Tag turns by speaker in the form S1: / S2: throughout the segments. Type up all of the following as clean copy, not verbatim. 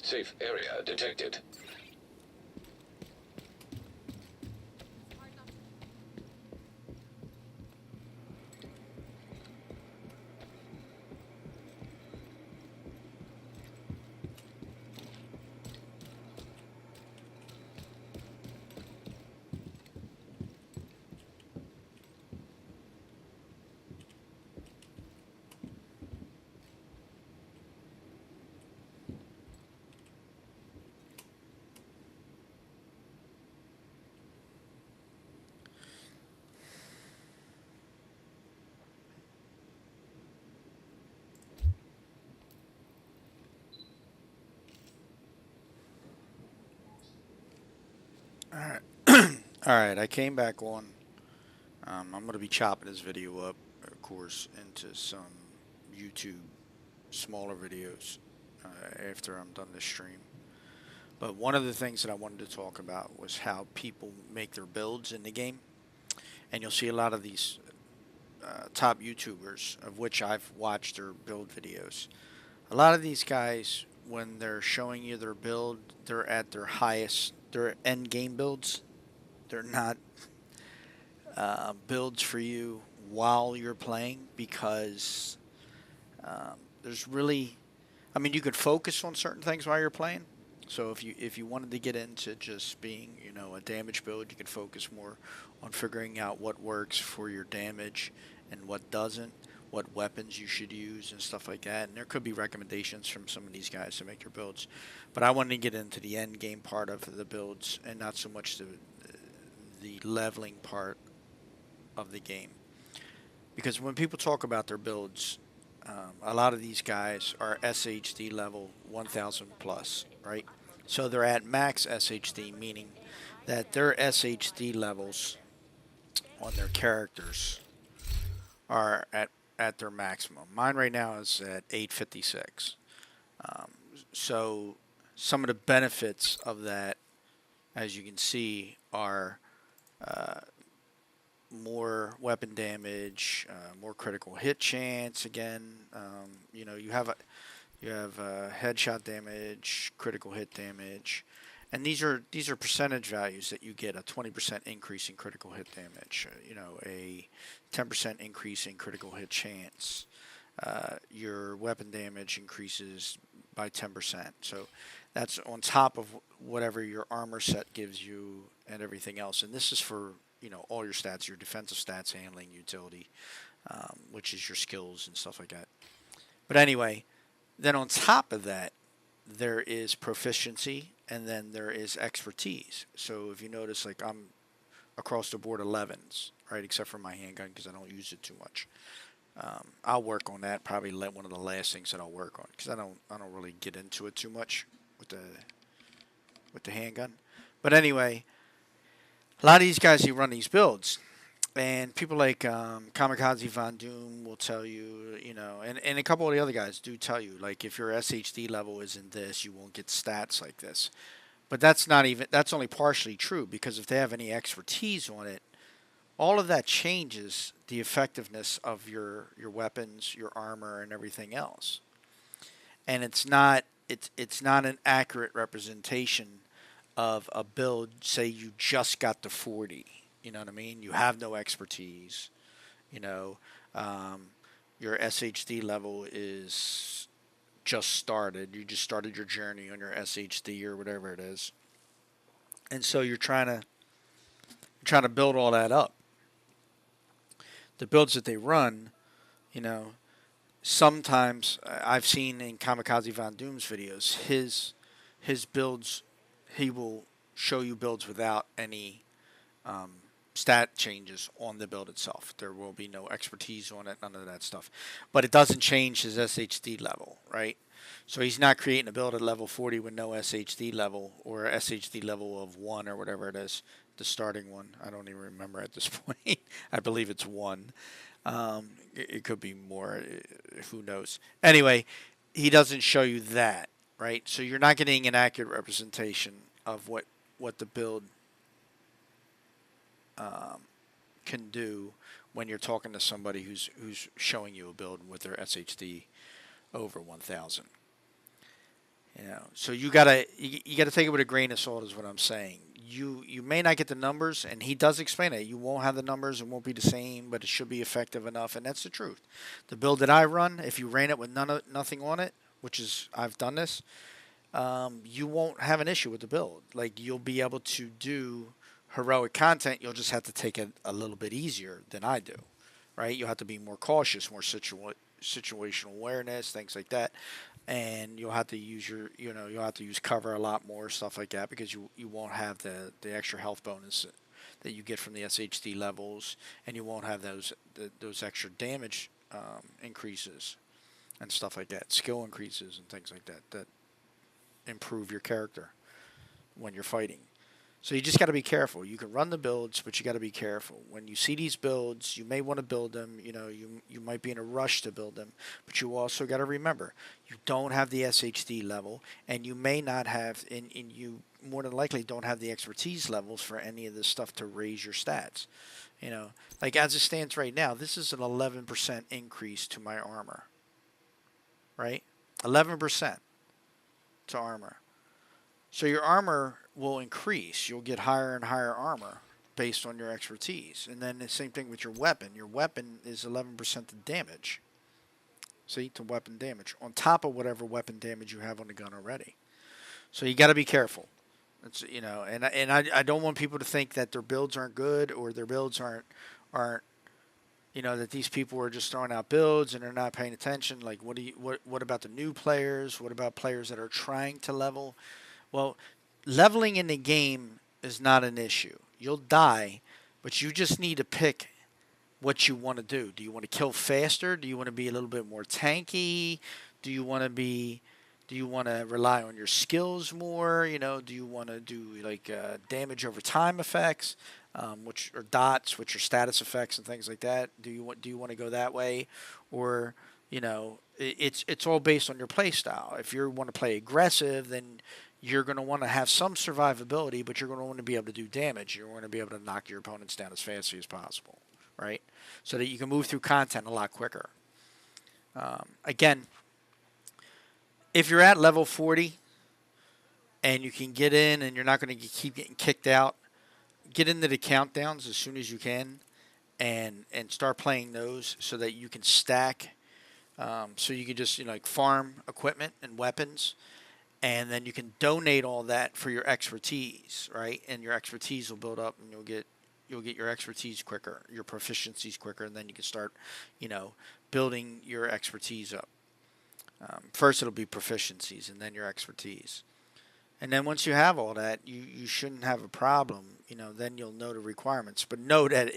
S1: Safe area detected.
S2: All right. All right, I came back on. I'm going to be chopping this video up, of course, into some YouTube smaller videos after I'm done this stream. But one of the things that I wanted to talk about was how people make their builds in the game. And you'll see a lot of these top YouTubers, of which I've watched their build videos. A lot of these guys, when they're showing you their build, they're at their highest, their end game builds. They're not builds for you while you're playing because there's really, I mean, you could focus on certain things while you're playing. So if you wanted to get into just being a damage build, you could focus more on figuring out what works for your damage and what doesn't, what weapons you should use and stuff like that. And there could be recommendations from some of these guys to make your builds. But I wanted to get into the end game part of the builds and not so much the leveling part of the game. Because when people talk about their builds, a lot of these guys are SHD level 1000 plus, right? So they're at max SHD, meaning that their SHD levels on their characters are at their maximum. Mine right now is at 856. Um, so some of the benefits of that, as you can see, are uh, more weapon damage, more critical hit chance. Again, you have headshot damage, critical hit damage, and these are percentage values that you get. A 20% increase in critical hit damage. A 10% increase in critical hit chance. Your weapon damage increases by 10%. So that's on top of whatever your armor set gives you and everything else. And this is for all your stats, your defensive stats, handling, utility, which is your skills and stuff like that. But anyway, then on top of that, there is proficiency and then there is expertise. So if you notice, like across the board 11s, right? Except for my handgun because I don't use it too much. I'll work on that. Probably one of the last things that I'll work on because I don't really get into it too much with the handgun. But anyway, a lot of these guys who run these builds, and people like Kamikaze Von Doom will tell you, you know, and a couple of the other guys do tell you, like if your SHD level isn't this, you won't get stats like this. But that's only partially true because if they have any expertise on it, all of that changes the effectiveness of your weapons, your armor, and everything else. And it's not an accurate representation of a build. Say you just got to 40, you know what I mean? You have no expertise, you know. Your SHD level is just started. You just started your journey on your SHD or whatever it is, and so you're trying to build all that up. The builds that they run, you know, sometimes I've seen in Kamikaze Von Doom's videos, his builds, he will show you builds without any stat changes on the build itself. There will be no expertise on it, none of that stuff. But it doesn't change his SHD level, right? So he's not creating a build at level 40 with no SHD level or SHD level of 1 or whatever it is. The starting one. I don't even remember at this point. I believe it's 1. It could be more. Who knows? Anyway, he doesn't show you that, right? So you're not getting an accurate representation of what the build can do when you're talking to somebody who's showing you a build with their SHD over 1,000. You know, so you gotta take it with a grain of salt, is what I'm saying. You may not get the numbers, and he does explain it. You won't have the numbers, it won't be the same, but it should be effective enough, and that's the truth. The build that I run, if you ran it with nothing on it, which is I've done this, you won't have an issue with the build. Like you'll be able to do heroic content. You'll just have to take it a little bit easier than I do, right? You'll have to be more cautious, more situational awareness, things like that. And you'll have to use you'll have to use cover a lot more, stuff like that, because you won't have the extra health bonus that you get from the SHD levels, and you won't have those extra damage increases and stuff like that, skill increases and things like that improve your character when you're fighting. So you just got to be careful. You can run the builds, but you got to be careful. When you see these builds, you may want to build them. You know, you might be in a rush to build them, but you also got to remember you don't have the SHD level, and you may not have, and you more than likely don't have the expertise levels for any of this stuff to raise your stats. You know, like as it stands right now, this is an 11% increase to my armor. Right, 11% to armor. So your armor will increase. You'll get higher and higher armor based on your expertise. And then the same thing with your weapon. Your weapon is 11% to damage. See, to weapon damage. On top of whatever weapon damage you have on the gun already. So you got to be careful. It's, you know, and I don't want people to think that their builds aren't good or their builds aren't you know, that these people are just throwing out builds and they're not paying attention. Like what about the new players? What about players that are trying to level? Well, leveling in the game is not an issue. You'll die, but you just need to pick what you want to do. Do you want to kill faster? Do you want to be a little bit more tanky? Do you want to rely on your skills more? You know, do you want to do like damage over time effects, which are dots, which are status effects and things like that? Do you want to go that way, or you know, it's all based on your play style. If you want to play aggressive, then you're going to want to have some survivability, but you're going to want to be able to do damage. You're going to be able to knock your opponents down as fast as possible, right? So that you can move through content a lot quicker. Again, if you're at level 40 and you can get in and you're not going to keep getting kicked out, get into the countdowns as soon as you can and start playing those so that you can stack. So you can just, you know, like farm equipment and weapons. And then you can donate all that for your expertise, right? And your expertise will build up, and you'll get your expertise quicker, your proficiencies quicker, and then you can start, you know, building your expertise up. First, it'll be proficiencies, and then your expertise. And then once you have all that, you shouldn't have a problem. Then you'll know the requirements. But know that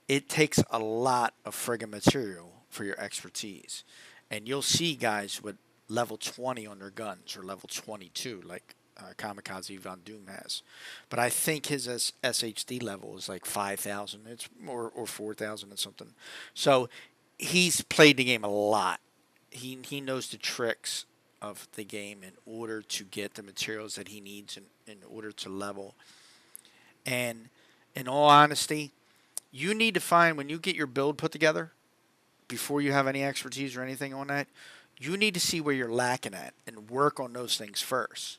S2: it takes a lot of friggin' material for your expertise. And you'll see guys with level 20 on their guns or level 22, like Kamikaze Von Doom has. But I think his SHD level is like 5,000. It's or 4,000 and something. So he's played the game a lot. He knows the tricks of the game in order to get the materials that he needs in order to level. And in all honesty, you need to find when you get your build put together, before you have any expertise or anything on that, you need to see where you're lacking at and work on those things first.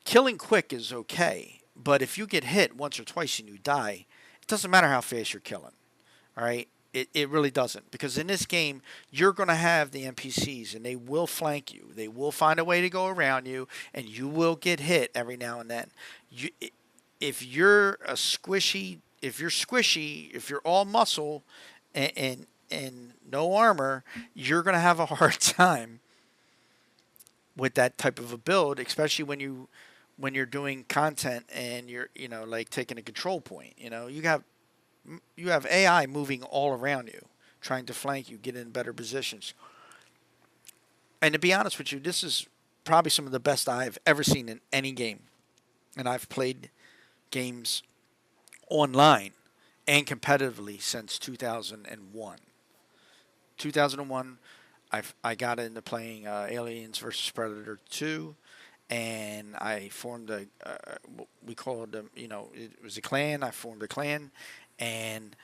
S2: Killing quick is okay, but if you get hit once or twice and you die, it doesn't matter how fast you're killing. All right? It really doesn't. Because in this game, you're going to have the NPCs and they will flank you. They will find a way to go around you and you will get hit every now and then. If you're squishy, if you're all muscle and no armor, you're going to have a hard time with that type of a build, especially when you're doing content and you're like taking a control point. You have AI moving all around you, trying to flank you, get in better positions. And to be honest with you, this is probably some of the best I've ever seen in any game. And I've played games online and competitively since 2001. 2001, I got into playing Aliens versus Predator 2, and I formed we called them, it was a clan. I formed a clan, and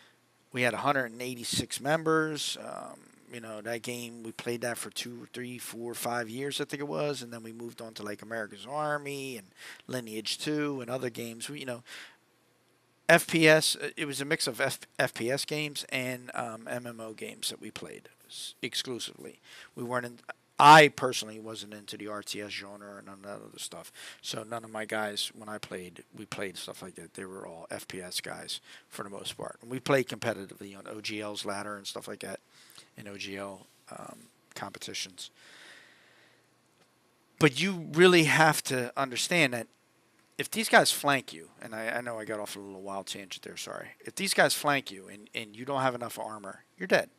S2: we had 186 members. That game, we played that for 2, 3, 4, 5 years, I think it was, and then we moved on to like America's Army and Lineage 2 and other games. FPS, it was a mix of FPS games and MMO games that we played exclusively. I personally wasn't into the RTS genre and none of that other stuff. So none of my guys, when we played stuff like that. They were all FPS guys for the most part. And we played competitively on OGL's ladder and stuff like that in OGL competitions. But you really have to understand that if these guys flank you, and I know I got off a little wild tangent there, sorry. If these guys flank you and you don't have enough armor, you're dead.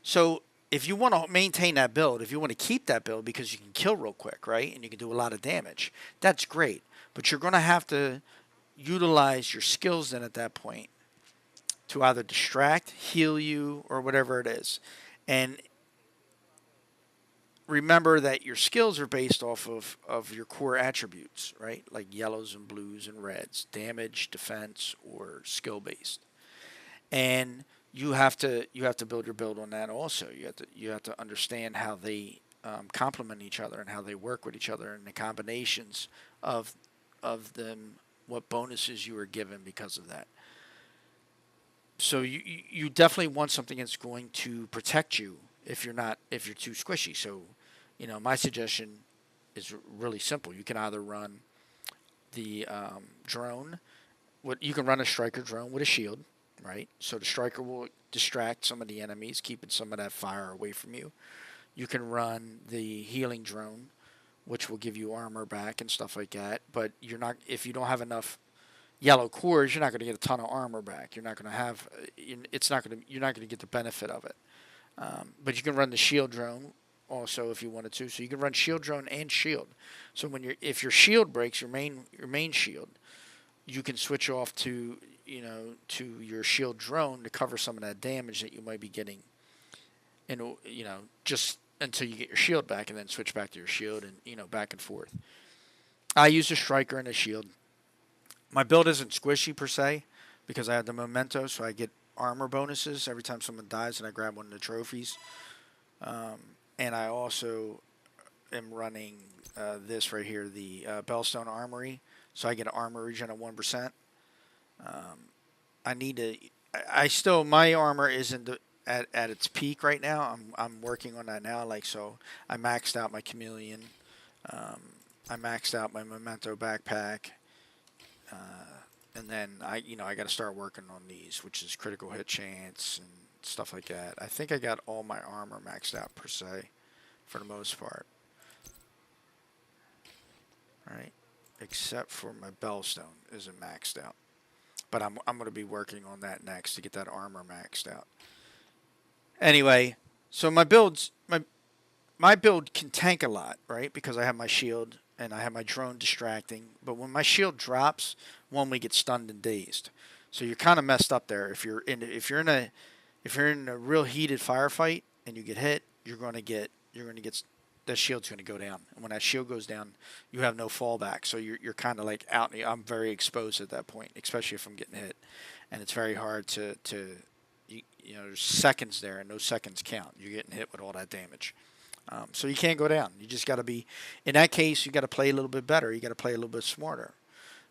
S2: So if you want to maintain that build, if you want to keep that build because you can kill real quick, right, and you can do a lot of damage, that's great. But you're going to have to utilize your skills then at that point to either distract, heal you, or whatever it is. And remember that your skills are based off of your core attributes, right? Like yellows and blues and reds, damage, defense, or skill based. And you have to build your build on that also. You have to understand how they complement each other and how they work with each other and the combinations of them, what bonuses you are given because of that. So you definitely want something that's going to protect you if you're too squishy. So, my suggestion is really simple. You can either run the drone. You can run a striker drone with a shield, right? So the striker will distract some of the enemies, keeping some of that fire away from you. You can run the healing drone, which will give you armor back and stuff like that. But if you don't have enough yellow cores, you're not going to get a ton of armor back. You're not going to have. You're not going to get the benefit of it. But you can run the shield drone also if you wanted to. So you can run shield drone and shield. So if your shield breaks, your main shield, you can switch off to your shield drone to cover some of that damage that you might be getting. And just until you get your shield back, and then switch back to your shield, and back and forth. I use a striker and a shield. My build isn't squishy per se because I have the memento, so I get armor bonuses every time someone dies, and I grab one of the trophies. And I also am running this right here, the Bellstone Armory, so I get an armor regen of 1%. My armor isn't at its peak right now. I'm working on that now. So I maxed out my chameleon. I maxed out my memento backpack. And then I got to start working on these, which is critical hit chance and stuff like that. I think I got all my armor maxed out per se, for the most part. right? Except for my Bellstone isn't maxed out. But I'm going to be working on that next to get that armor maxed out. Anyway, so my build can tank a lot, right? Because I have my shield and I have my drone distracting. But when my shield drops, one, we get stunned and dazed. So you're kind of messed up there. If you're in a real heated firefight and you get hit, you're going to get that shield's going to go down. And when that shield goes down, you have no fallback. So you're kind of like out. I'm very exposed at that point, especially if I'm getting hit, and it's very hard to you know, there's seconds there, and those seconds count. You're getting hit with all that damage. So you can't go down. You just got to be, in that case, you got to play a little bit better. You got to play a little bit smarter.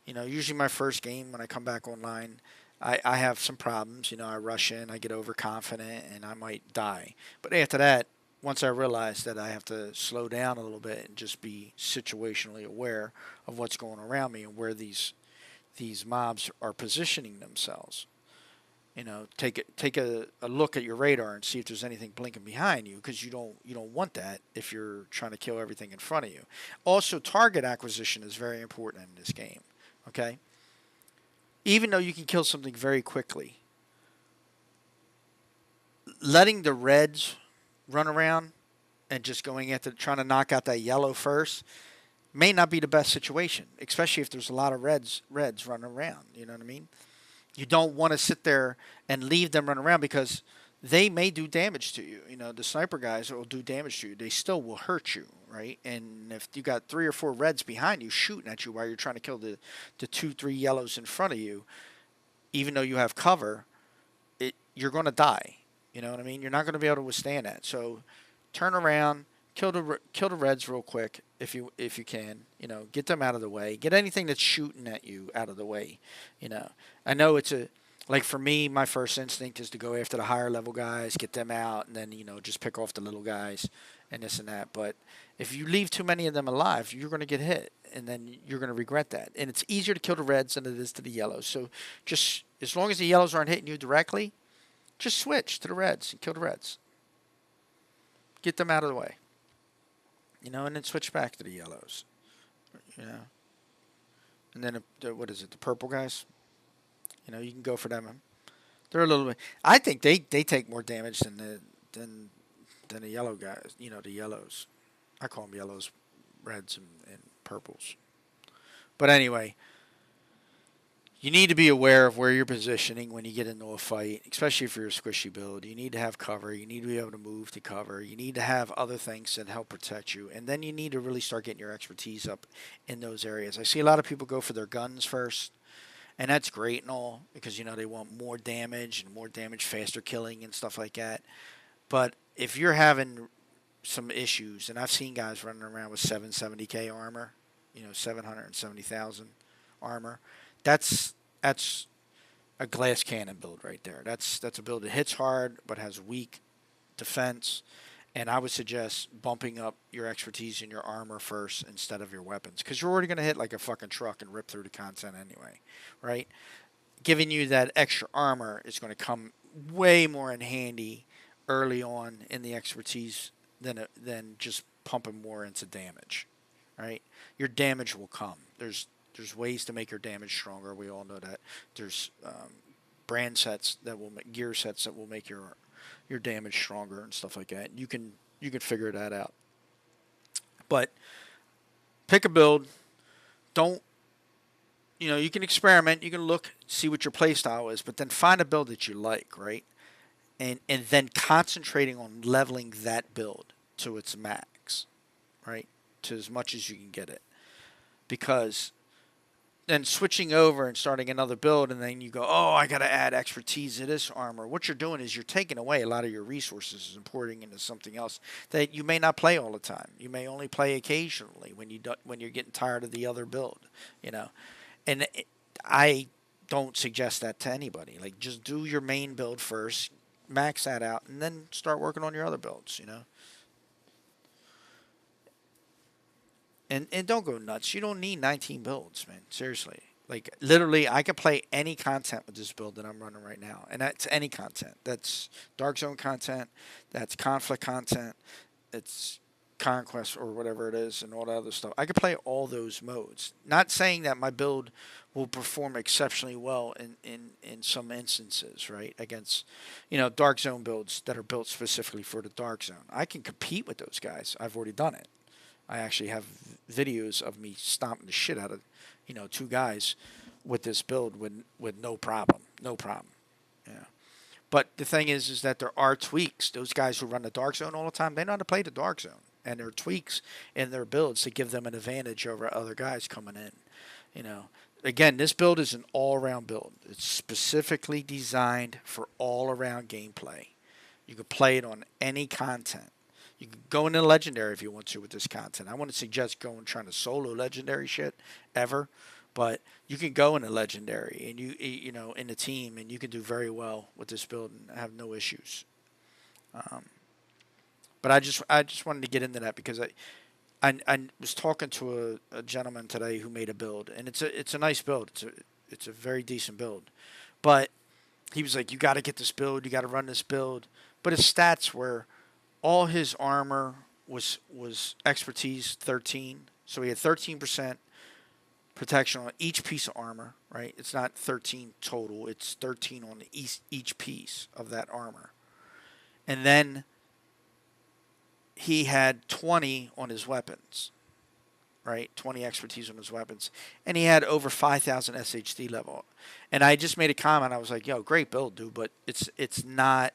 S2: You know, usually my first game when I come back online, I have some problems. You know, I rush in, I get overconfident, and I might die. But after that, once I realize that I have to slow down a little bit and just be situationally aware of what's going around me and where these mobs are positioning themselves. You know, take a look at your radar and see if there's anything blinking behind you, because you don't want that if you're trying to kill everything in front of you. Also, target acquisition is very important in this game. Okay, even though you can kill something very quickly, letting the reds run around and just going after trying to knock out that yellow first may not be the best situation, especially if there's a lot of reds running around. You know what I mean? You don't want to sit there and leave them run around, because they may do damage to you. You know, the sniper guys will do damage to you. They still will hurt you, right? And if you got 3 or 4 reds behind you shooting at you while you're trying to kill the 2, 3 yellows in front of you, even though you have cover, you're going to die. You know what I mean? You're not going to be able to withstand that. So turn around, kill the reds real quick if you can. You know, get them out of the way. Get anything that's shooting at you out of the way. You know, I know it's like for me, my first instinct is to go after the higher level guys, get them out, and then, you know, just pick off the little guys and this and that. But if you leave too many of them alive, you're going to get hit, and then you're going to regret that. And it's easier to kill the reds than it is to the yellows. So just as long as the yellows aren't hitting you directly, just switch to the reds and kill the reds. Get them out of the way. You know, and then switch back to the yellows. You know. And then, what is it, the purple guys? You know, you can go for them. They're a little bit... I think they take more damage than the yellow guys. You know, the yellows. I call them yellows, reds, and purples. But anyway, you need to be aware of where you're positioning when you get into a fight, especially if you're a squishy build. You need to have cover. You need to be able to move to cover. You need to have other things that help protect you. And then you need to really start getting your expertise up in those areas. I see a lot of people go for their guns first, and that's great and all, because, you know, they want more damage, faster killing and stuff like that. But if you're having some issues, and I've seen guys running around with 770k armor, you know, 770,000 armor, that's a glass cannon build right there. That's a build that hits hard but has weak defense, and I would suggest bumping up your expertise in your armor first instead of your weapons, because you're already going to hit like a fucking truck and rip through the content anyway, right? Giving you that extra armor is going to come way more in handy early on in the expertise than just pumping more into damage, right? Your damage will come. There's ways to make your damage stronger. We all know that. There's brand sets that will make gear sets that will make your damage stronger and stuff like that. You can figure that out. But pick a build. Don't, you know, you can experiment. You can look, see what your play style is, but then find a build that you like, right? And then concentrating on leveling that build to its max, right? To as much as you can get it. Because then switching over and starting another build, and then you go, oh, I got to add expertise to this armor. What you're doing is you're taking away a lot of your resources and pouring into something else that you may not play all the time. You may only play occasionally when you're getting tired of the other build, you know. And I don't suggest that to anybody. Like, just do your main build first, max that out, and then start working on your other builds, you know. And don't go nuts. You don't need 19 builds, man. Seriously. Like, literally, I can play any content with this build that I'm running right now. And that's any content. That's Dark Zone content. That's Conflict content. It's Conquest or whatever it is and all that other stuff. I could play all those modes. Not saying that my build will perform exceptionally well in some instances, right? Against, Dark Zone builds that are built specifically for the Dark Zone. I can compete with those guys. I've already done it. I actually have videos of me stomping the shit out of, two guys with this build with no problem. No problem. Yeah. But the thing is that there are tweaks. Those guys who run the Dark Zone all the time, they know how to play the Dark Zone. And there are tweaks in their builds to give them an advantage over other guys coming in. Again, this build is an all-around build. It's specifically designed for all-around gameplay. You can play it on any content. You can go into Legendary if you want to with this content. I wouldn't suggest going trying to solo Legendary shit ever. But you can go in a Legendary and in a team, and you can do very well with this build and have no issues. But I just wanted to get into that because I was talking to a gentleman today who made a build, and it's a nice build. It's a very decent build, but he was like, you got to get this build, you got to run this build. But his stats were all his armor was expertise 13, so he had 13% protection on each piece of armor, right? It's not 13 total. It's 13 on each piece of that armor. And then he had 20 on his weapons, right? 20 expertise on his weapons. And he had over 5,000 SHD level. And I just made a comment. I was like, yo, great build, dude, but it's not...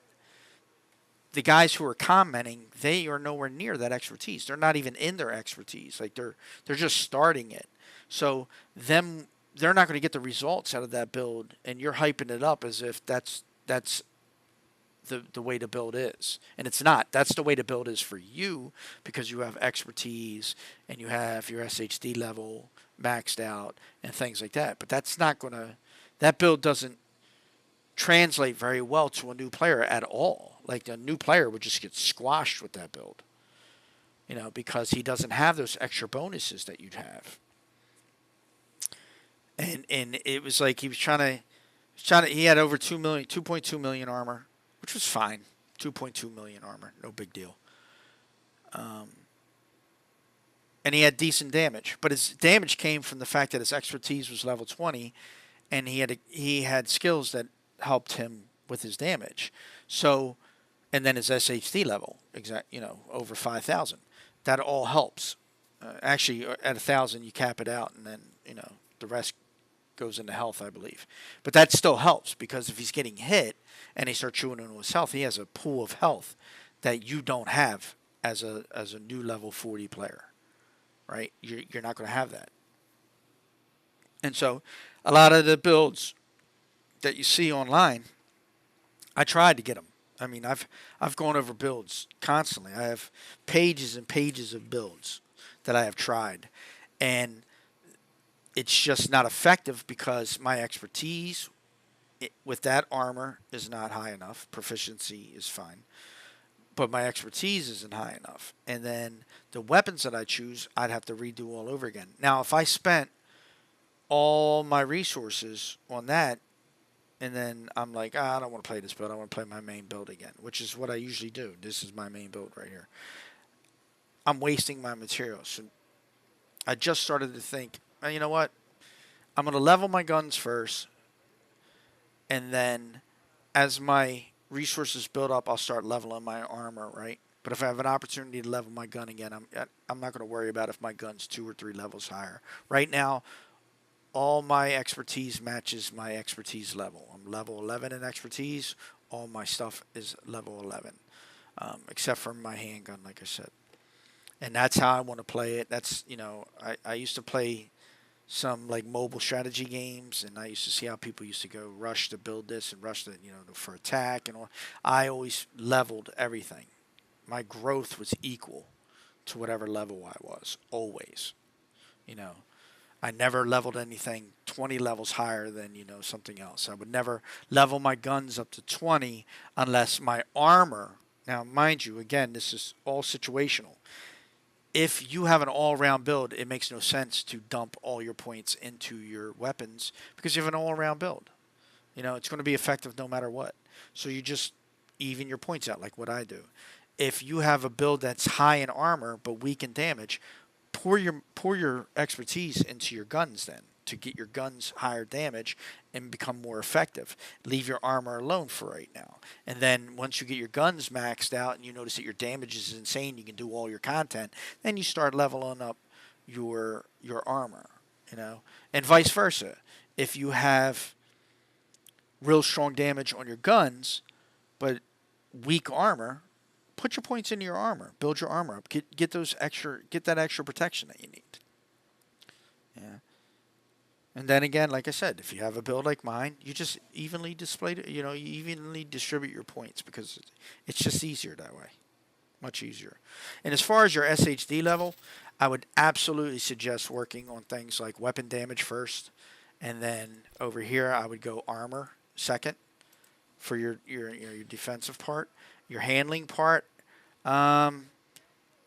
S2: The guys who are commenting, they are nowhere near that expertise. They're not even in their expertise. Like, they're just starting it. So they're not going to get the results out of that build, and you're hyping it up as if that's the way to build is. And it's not. That's the way to build is for you because you have expertise and you have your SHD level maxed out and things like that. But that's not going to... That build doesn't translate very well to a new player at all. Like, a new player would just get squashed with that build, because he doesn't have those extra bonuses that you'd have. And it was like he was trying to he had over 2.2 million armor, which was fine. 2.2 million armor, no big deal. And he had decent damage, but his damage came from the fact that his expertise was level 20, and he had skills that helped him with his damage. So, and then his SHD level, over 5,000. That all helps. Actually, at 1,000, you cap it out, and then the rest goes into health, I believe. But that still helps because if he's getting hit and he starts chewing into his health, he has a pool of health that you don't have as a new level 40 player, right? You're not going to have that. And so a lot of the builds that you see online, I tried to get them. I mean, I've gone over builds constantly. I have pages and pages of builds that I have tried, and it's just not effective because my expertise with that armor is not high enough. Proficiency is fine, but my expertise isn't high enough. And then the weapons that I choose, I'd have to redo all over again. Now, if I spent all my resources on that, and then I'm like, I don't want to play this build. I want to play my main build again, which is what I usually do. This is my main build right here. I'm wasting my materials. So I just started to think, you know what? I'm going to level my guns first, and then as my resources build up, I'll start leveling my armor, right? But if I have an opportunity to level my gun again, I'm not going to worry about if my gun's 2 or 3 levels higher. Right now, all my expertise matches my expertise level. I'm level 11 in expertise. All my stuff is level 11, except for my handgun, like I said. And that's how I want to play it. That's, I used to play some like mobile strategy games, and I used to see how people used to go rush to build this and rush to, for attack and all. I always leveled everything. My growth was equal to whatever level I was, always. I never leveled anything 20 levels higher than, something else. I would never level my guns up to 20 unless my armor, now mind you, again, this is all situational. If you have an all-around build, it makes no sense to dump all your points into your weapons because you have an all-around build. It's going to be effective no matter what. So you just even your points out like what I do. if you have a build that's high in armor but weak in damage, pour your expertise into your guns then to get your guns higher damage and become more effective. Leave your armor alone for right now. And then once you get your guns maxed out and you notice that your damage is insane, you can do all your content, then you start leveling up your armor, you know. And vice versa. If you have real strong damage on your guns but weak armor, put your points into your armor. Build your armor up. Get that extra protection that you need. Yeah. And then again, like I said, if you have a build like mine, you just evenly you evenly distribute your points because it's just easier that way. Much easier. And as far as your SHD level, I would absolutely suggest working on things like weapon damage first, and then over here I would go armor second for your defensive part. Your handling part, I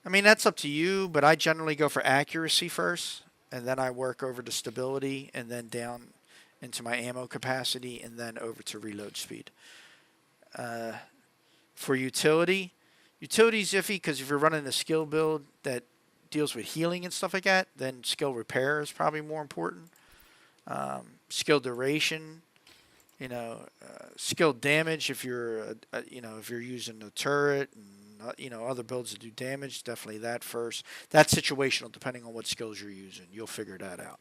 S2: mean, that's up to you, but I generally go for accuracy first, and then I work over to stability, and then down into my ammo capacity, and then over to reload speed. For utility's iffy because if you're running a skill build that deals with healing and stuff like that, then skill repair is probably more important. Skill duration, skill damage if you're if you're using a turret and other builds that do damage, definitely that first. That's situational depending on what skills you're using. You'll figure that out.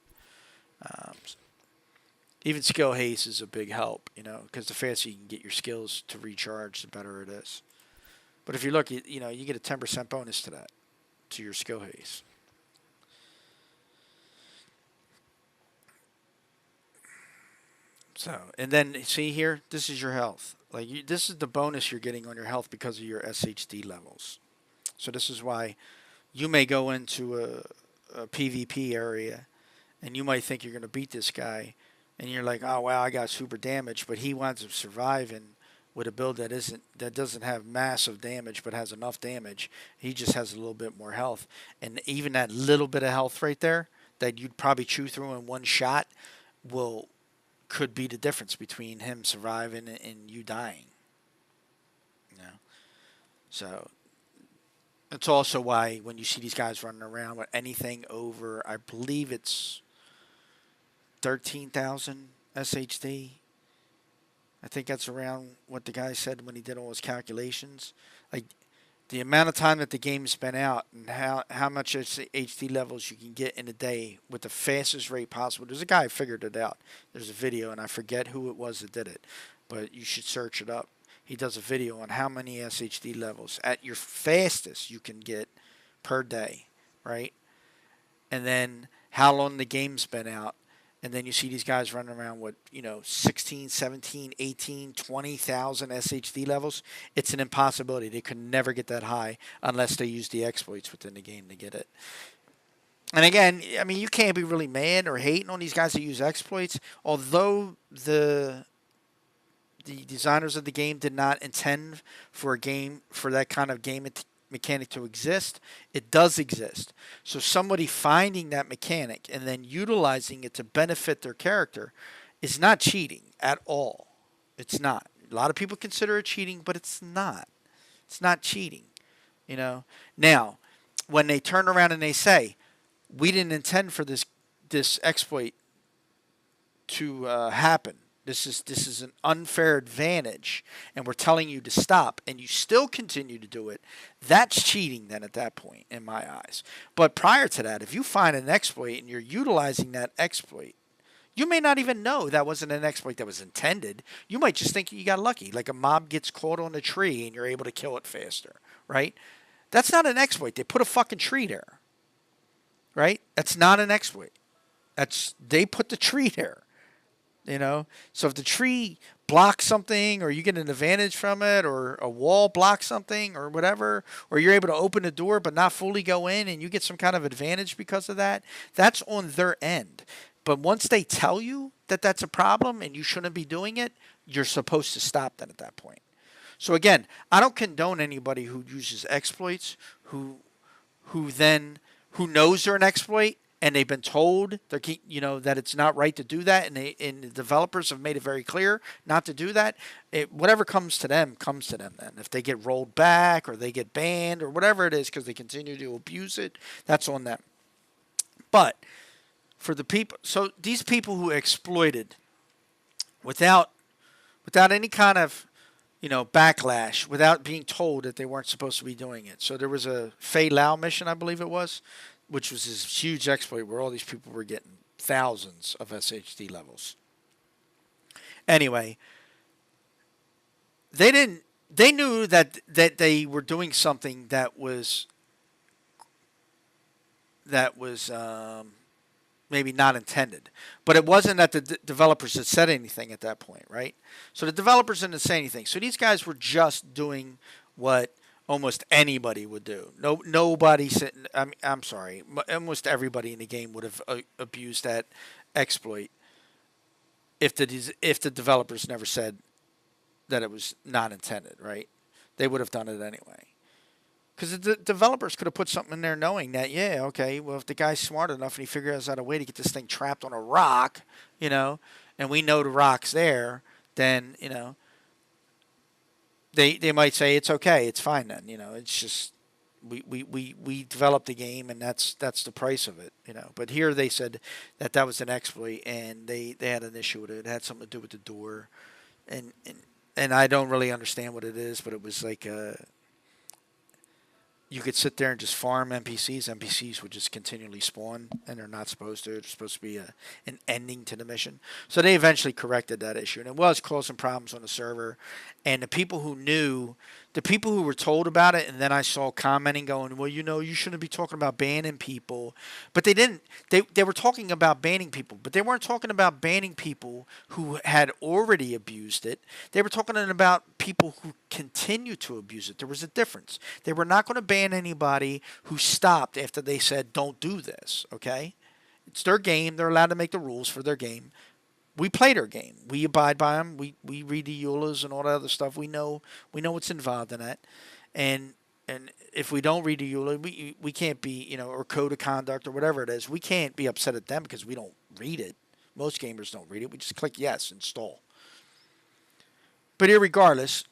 S2: Even skill haste is a big help, because the faster you can get your skills to recharge, the better it is. But if you look, you get a 10% bonus to that, to your skill haste. So, and then see here, this is your health. This is the bonus you're getting on your health because of your SHD levels. So this is why you may go into a PvP area and you might think you're going to beat this guy, and you're like, oh wow, I got super damage, but he winds up surviving with a build that doesn't have massive damage but has enough damage. He just has a little bit more health, and even that little bit of health right there that you'd probably chew through in one shot could be the difference between him surviving and you dying. So it's also why when you see these guys running around with anything over, I believe it's 13,000 SHD. I think that's around what the guy said when he did all his calculations. Like the amount of time that the game's been out and how much HD levels you can get in a day with the fastest rate possible. There's a guy who figured it out. There's a video, and I forget who it was that did it, but you should search it up. He does a video on how many SHD levels at your fastest you can get per day, right? And then how long the game's been out. And then you see these guys running around with, 16, 17, 18, 20,000 SHD levels. It's an impossibility. They could never get that high unless they use the exploits within the game to get it. And again, I mean, you can't be really mad or hating on these guys that use exploits. Although the designers of the game did not intend for that kind of game mechanic to exist, it does exist. So somebody finding that mechanic and then utilizing it to benefit their character is not cheating at all. It's not. A lot of people consider it cheating, but it's not. It's not cheating. Now, when they turn around and they say, we didn't intend for this exploit to happen. This is an unfair advantage, and we're telling you to stop, and you still continue to do it. That's cheating then at that point, in my eyes. But prior to that, if you find an exploit and you're utilizing that exploit, you may not even know that wasn't an exploit that was intended. You might just think you got lucky, like a mob gets caught on a tree and you're able to kill it faster, right? That's not an exploit. They put a fucking tree there, right? That's not an exploit. They put the tree there. So if the tree blocks something, or you get an advantage from it, or a wall blocks something, or whatever, or you're able to open a door but not fully go in and you get some kind of advantage because of that, that's on their end. But once they tell you that that's a problem and you shouldn't be doing it, you're supposed to stop that at that point. So again, I don't condone anybody who uses exploits who knows they're an exploit and they've been told that it's not right to do that, and the developers have made it very clear not to do that. Whatever comes to them comes to them. Then if they get rolled back or they get banned or whatever it is because they continue to abuse it, that's on them. But for the people, so these people who exploited without any kind of backlash, without being told that they weren't supposed to be doing it. So there was a Fei Lao mission, I believe it was, which was this huge exploit where all these people were getting thousands of SHD levels. Anyway, they knew that they were doing something that was maybe not intended. But it wasn't that the developers had said anything at that point, right? So the developers didn't say anything. So these guys were just doing what almost anybody would do. Nobody said, I'm sorry, almost everybody in the game would have abused that exploit if the developers never said that it was not intended, right? They would have done it anyway. Because the developers could have put something in there knowing that, yeah, okay, well, if the guy's smart enough and he figures out a way to get this thing trapped on a rock, and we know the rock's there, then, they might say it's okay, it's fine then, it's just, we developed the game and that's the price of it, But here they said that was an exploit and they had an issue with it. It had something to do with the door. And I don't really understand what it is, but it was like you could sit there and just farm NPCs. NPCs would just continually spawn, and they're not supposed to. There's supposed to be an ending to the mission. So they eventually corrected that issue, and it was causing problems on the server. And the people who were told about it, and then I saw commenting going, well, you shouldn't be talking about banning people. But they didn't. They were talking about banning people, but they weren't talking about banning people who had already abused it. They were talking about people who continue to abuse it. There was a difference. They were not going to ban anybody who stopped after they said, don't do this, okay? It's their game. They're allowed to make the rules for their game. We play their game. We abide by them. We read the EULAs and all that other stuff. We know what's involved in that. And if we don't read the EULA, we can't be, or code of conduct or whatever it is, we can't be upset at them because we don't read it. Most gamers don't read it. We just click yes, install. But irregardless,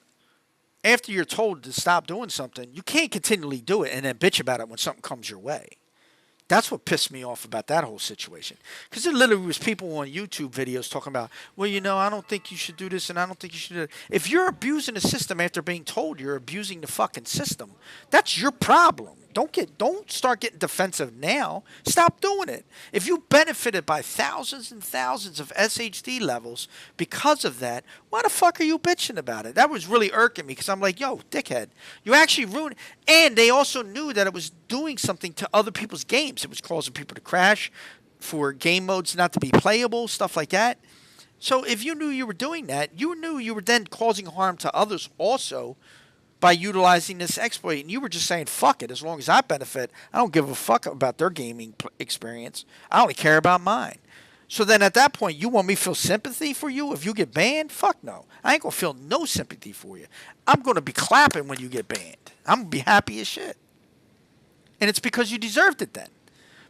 S2: after you're told to stop doing something, you can't continually do it and then bitch about it when something comes your way. That's what pissed me off about that whole situation. Because there literally was people on YouTube videos talking about, well, I don't think you should do this and I don't think you should do that. If you're abusing the system after being told you're abusing the fucking system, that's your problem. Don't start getting defensive now. Stop doing it. If you benefited by thousands and thousands of SHD levels because of that, why the fuck are you bitching about it? That was really irking me because I'm like, yo, dickhead, you actually ruined it. And they also knew that it was doing something to other people's games. It was causing people to crash, for game modes not to be playable, stuff like that. So if you knew you were doing that, you knew you were then causing harm to others also by utilizing this exploit, and you were just saying, fuck it, as long as I benefit, I don't give a fuck about their gaming experience. I only care about mine. So then at that point, you want me to feel sympathy for you if you get banned? Fuck no. I ain't going to feel no sympathy for you. I'm going to be clapping when you get banned. I'm going to be happy as shit. And it's because you deserved it then.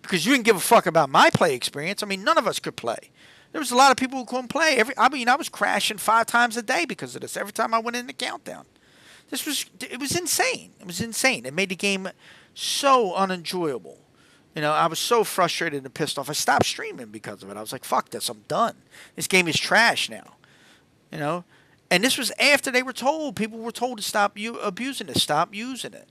S2: Because you didn't give a fuck about my play experience. I mean, none of us could play. There was a lot of people who couldn't play. I was crashing 5 times a day because of this. Every time I went in the countdown. It was insane. It was insane. It made the game so unenjoyable. I was so frustrated and pissed off. I stopped streaming because of it. I was like, fuck this. I'm done. This game is trash now. And this was after they were told. People were told to stop abusing it. Stop using it.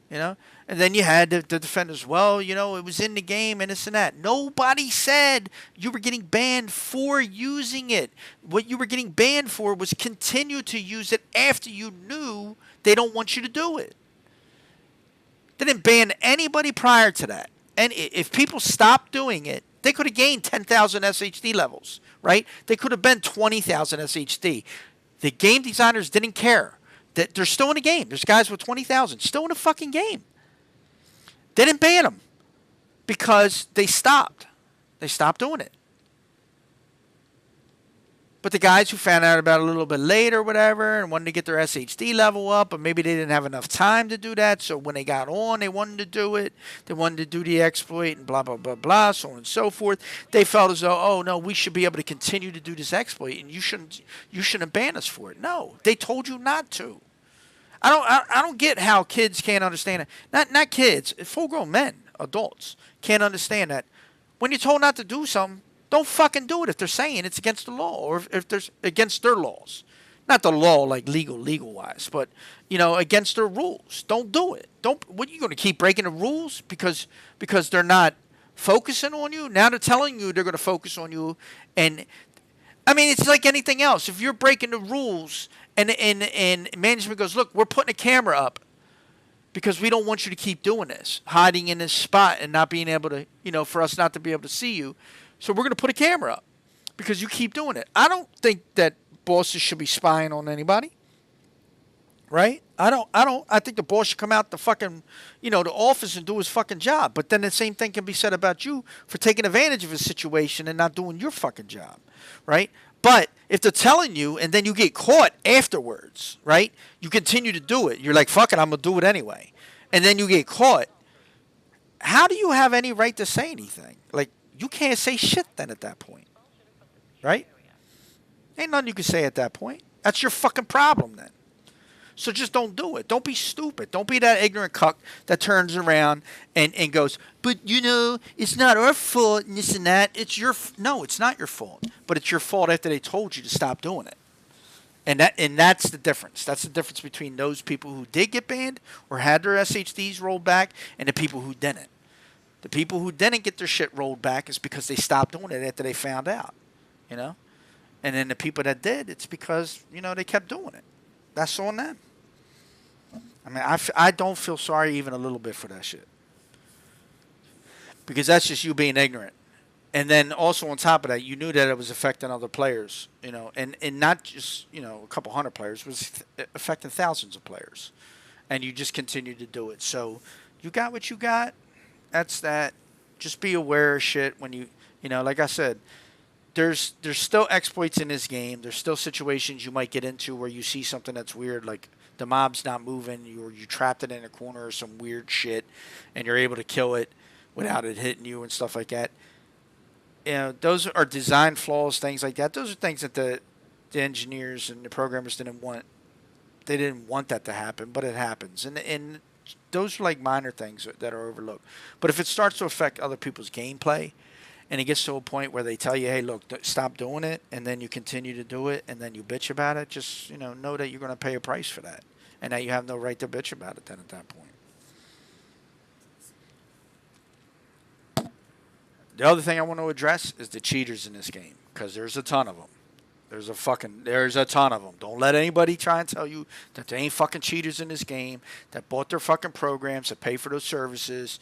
S2: And then you had the defenders, well, it was in the game and this and that. Nobody said you were getting banned for using it. What you were getting banned for was continue to use it after you knew they don't want you to do it. They didn't ban anybody prior to that. And if people stopped doing it, they could have gained 10,000 SHD levels, right? They could have been 20,000 SHD. The game designers didn't care. They're still in the game. There's guys with 20,000 still in the fucking game. They didn't ban them because they stopped. They stopped doing it. But the guys who found out about it a little bit later, or whatever, and wanted to get their SHD level up, but maybe they didn't have enough time to do that. So when they got on, they wanted to do it. They wanted to do the exploit and blah, blah, blah, blah, so on and so forth. They felt as though, oh, no, we should be able to continue to do this exploit, and you shouldn't ban us for it. No, they told you not to. I don't get how kids can't understand it. Not kids, full-grown men, adults, can't understand that. When you're told not to do something, don't fucking do it if they're saying it's against the law or if there's against their laws. Not the law like legal-wise, but, against their rules. Don't do it. What, are you going to keep breaking the rules because they're not focusing on you? Now they're telling you they're going to focus on you. And, I mean, it's like anything else. If you're breaking the rules and management goes, look, we're putting a camera up because we don't want you to keep doing this, hiding in this spot and not being able to, for us not to be able to see you. So we're going to put a camera up because you keep doing it. I don't think that bosses should be spying on anybody. Right? I think the boss should come out the fucking, the office and do his fucking job. But then the same thing can be said about you for taking advantage of a situation and not doing your fucking job. Right? But if they're telling you and then you get caught afterwards, right? You continue to do it. You're like, fuck it, I'm going to do it anyway. And then you get caught. How do you have any right to say anything? Like, you can't say shit then at that point. Right? Ain't nothing you can say at that point. That's your fucking problem then. So just don't do it. Don't be stupid. Don't be that ignorant cuck that turns around and goes, but, it's not our fault and this and that. No, it's not your fault. But it's your fault after they told you to stop doing it. And that's the difference. That's the difference between those people who did get banned or had their SHDs rolled back and the people who didn't. The people who didn't get their shit rolled back is because they stopped doing it after they found out, And then the people that did, it's because, they kept doing it. That's on them. I mean, I don't feel sorry even a little bit for that shit. Because that's just you being ignorant. And then also on top of that, you knew that it was affecting other players, and not just, a couple hundred players. It was affecting thousands of players. And you just continued to do it. So you got what you got. That's that. Just be aware of shit when you like I said, there's still exploits in this game. There's still situations you might get into where you see something that's weird, like the mob's not moving, you trapped it in a corner or some weird shit, and you're able to kill it without it hitting you and stuff like that. Those are design flaws, things like that. Those are things that the engineers and the programmers didn't want. They didn't want that to happen, but it happens. And those are like minor things that are overlooked. But if it starts to affect other people's gameplay, and it gets to a point where they tell you, hey, look, stop doing it, and then you continue to do it, and then you bitch about it, just, know that you're going to pay a price for that. And that you have no right to bitch about it then at that point. The other thing I want to address is the cheaters in this game, because there's a ton of them. There's a ton of them. Don't let anybody try and tell you that there ain't fucking cheaters in this game that bought their fucking programs, that pay for those services,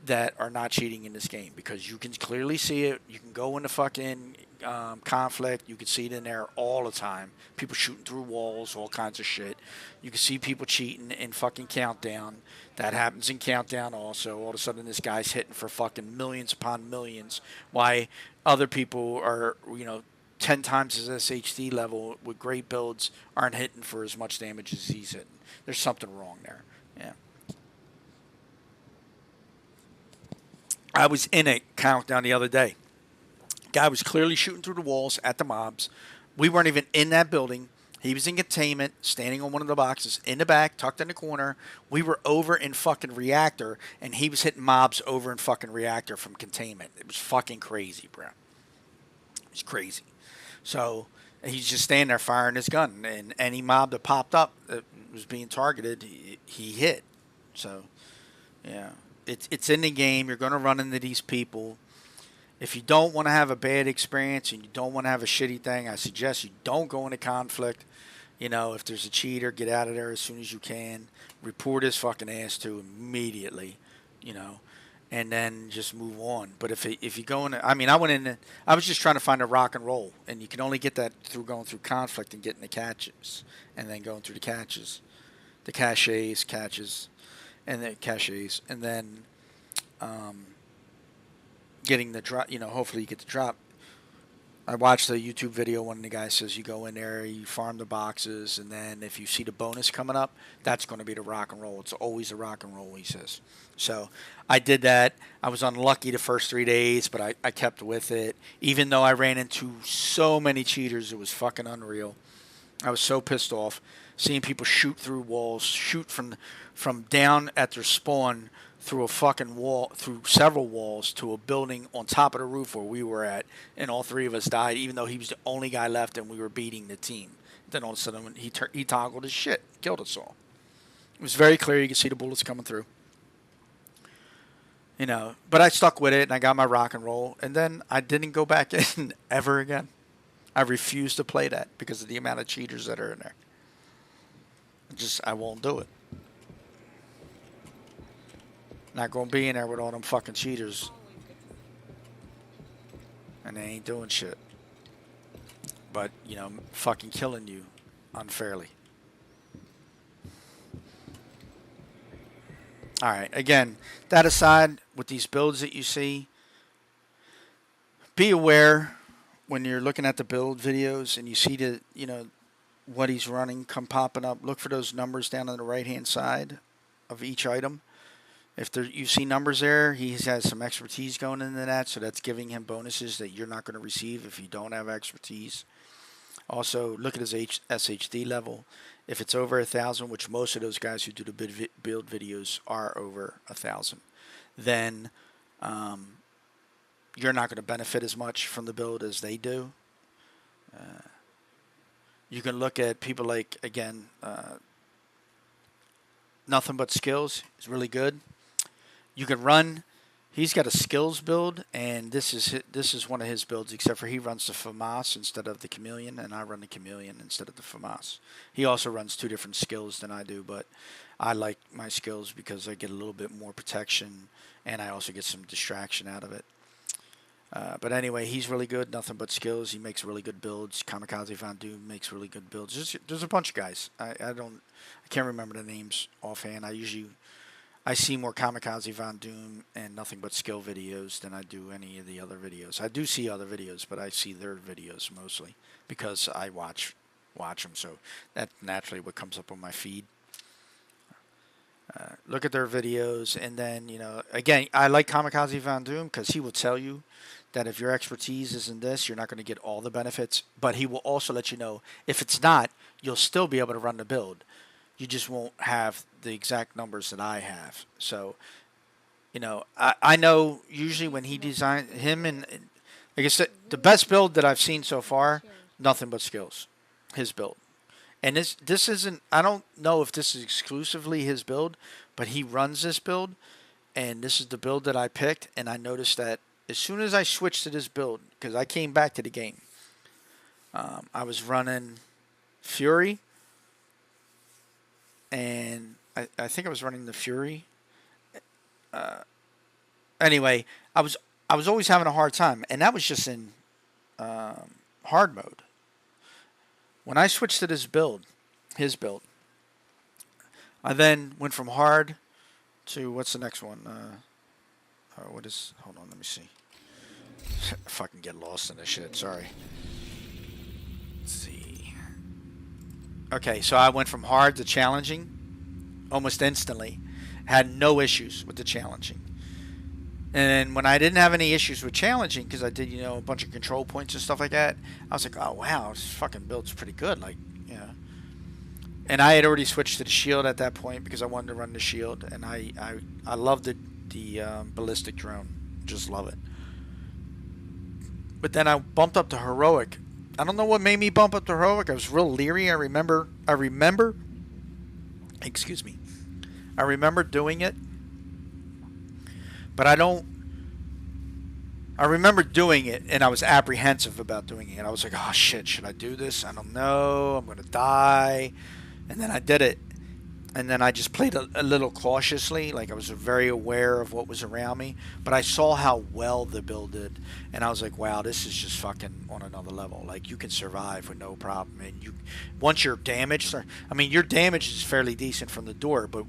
S2: that are not cheating in this game, because you can clearly see it. You can go into fucking conflict. You can see it in there all the time. People shooting through walls, all kinds of shit. You can see people cheating in fucking Countdown. That happens in Countdown also. All of a sudden, this guy's hitting for fucking millions upon millions. Why other people are, 10 times his SHD level with great builds aren't hitting for as much damage as he's hitting. There's something wrong there. Yeah. I was in a Countdown the other day. Guy was clearly shooting through the walls at the mobs. We weren't even in that building. He was in containment, standing on one of the boxes in the back, tucked in the corner. We were over in fucking reactor, and he was hitting mobs over in fucking reactor from containment. It was fucking crazy, bro. It was crazy. So he's just standing there firing his gun, and any mob that popped up that was being targeted, he hit. So, yeah, it's in the game. You're going to run into these people. If you don't want to have a bad experience and you don't want to have a shitty thing, I suggest you don't go into conflict. If there's a cheater, get out of there as soon as you can. Report his fucking ass to immediately, and then just move on. But if you go in, I was just trying to find a rock and roll, and you can only get that through going through conflict and getting the catches, and then going through the caches, the catches, and the caches, and then getting the drop. Hopefully you get the drop. I watched a YouTube video. One of the guys says you go in there, you farm the boxes, and then if you see the bonus coming up, that's going to be the rock and roll. It's always a rock and roll, he says. So I did that. I was unlucky the first 3 days, but I kept with it. Even though I ran into so many cheaters, it was fucking unreal. I was so pissed off seeing people shoot through walls, shoot from down at their spawn through a fucking wall, through several walls to a building on top of the roof where we were at, and all three of us died, even though he was the only guy left and we were beating the team. Then all of a sudden he toggled his shit, killed us all. It was very clear. You could see the bullets coming through. You know, but I stuck with it and I got my rock and roll, and then I didn't go back in ever again. I refuse to play that because of the amount of cheaters that are in there. I won't do it. Not going to be in there with all them fucking cheaters. And they ain't doing shit. But, you know, fucking killing you unfairly. Alright, again, that aside, with these builds that you see, be aware when you're looking at the build videos and you see the, you know, what he's running come popping up. Look for those numbers down on the right hand side of each item. If there, you see numbers there, he has some expertise going into that, so that's giving him bonuses that you're not going to receive if you don't have expertise. Also, look at his SHD level. If it's over 1,000, which most of those guys who do the build videos are over 1,000, then you're not going to benefit as much from the build as they do. You can look at people like, again, Nothing But Skills is really good. You can run. He's got a skills build, and this is one of his builds, except for he runs the FAMAS instead of the Chameleon, and I run the Chameleon instead of the FAMAS. He also runs 2 different skills than I do, but I like my skills because I get a little bit more protection, and I also get some distraction out of it. But anyway, he's really good. Nothing But Skills. He makes really good builds. Kamikaze Von Doom makes really good builds. There's a bunch of guys. I can't remember the names offhand. I see more Kamikaze Von Doom and Nothing But Skill videos than I do any of the other videos. I do see other videos, but I see their videos mostly because I watch them. So that's naturally what comes up on my feed. Look at their videos, and then, you know, again, I like Kamikaze Von Doom because he will tell you that if your expertise is in this, you're not going to get all the benefits, but he will also let you know if it's not, you'll still be able to run the build. You just won't have the exact numbers that I have. So, you know, I know usually when he designed him, and like I said, the best build that I've seen so far, Nothing But Skills, his build. And this isn't, I don't know if this is exclusively his build, but he runs this build, and this is the build that I picked, and I noticed that as soon as I switched to this build, because I came back to the game, I was running Fury, and I think I was running the Fury. Anyway, I was always having a hard time, and that was just in hard mode. When I switched to this build, his build, I then went from hard to, what's the next one? Hold on, let me see. I fucking get lost in this shit, sorry. Let's see. Okay, so I went from hard to challenging almost instantly. Had no issues with the challenging. And when I didn't have any issues with challenging, because I did, you know, a bunch of control points and stuff like that, I was like, oh, wow, this fucking build's pretty good. Like, you know. And I had already switched to the shield at that point because I wanted to run the shield. And I love the ballistic drone. Just love it. But then I bumped up to heroic. I don't know what made me bump up to heroic. I was real leery. I remember doing it. But I remember doing it, and I was apprehensive about doing it. I was like, oh, shit, should I do this? I don't know. I'm going to die. And then I did it. And then I just played a little cautiously. Like, I was very aware of what was around me. But I saw how well the build did. And I was like, wow, this is just fucking on another level. Like, you can survive with no problem. And once your damage, I mean, your damage is fairly decent from the door. But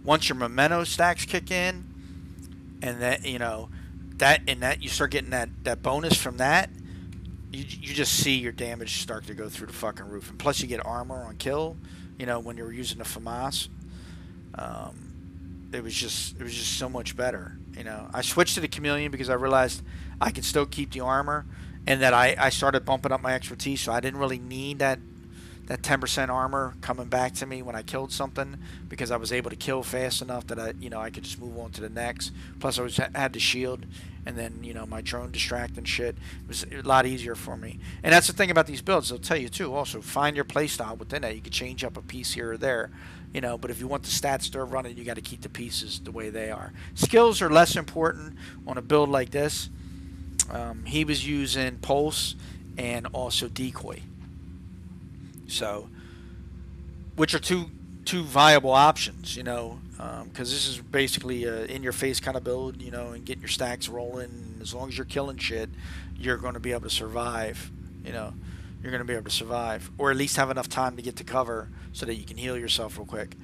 S2: once your memento stacks kick in, and that, you know, that you start getting that bonus from that, you just see your damage start to go through the fucking roof, and plus you get armor on kill. You know, when you're using the FAMAS, it was just so much better. You know, I switched to the chameleon because I realized I could still keep the armor, and that I started bumping up my expertise, so I didn't really need that 10% armor coming back to me when I killed something, because I was able to kill fast enough that I could just move on to the next. Plus I had the shield, and then my drone distract and shit. It was a lot easier for me. And that's the thing about these builds. They'll tell you too. Also, find your playstyle within that. You can change up a piece here or there. But if you want the stats to run it, you got to keep the pieces the way they are. Skills are less important on a build like this. He was using Pulse and also Decoy. So, which are two viable options, because this is basically a in-your-face kind of build, and getting your stacks rolling. As long as you're killing shit, you're going to be able to survive. You're going to be able to survive, or at least have enough time to get to cover so that you can heal yourself real quick.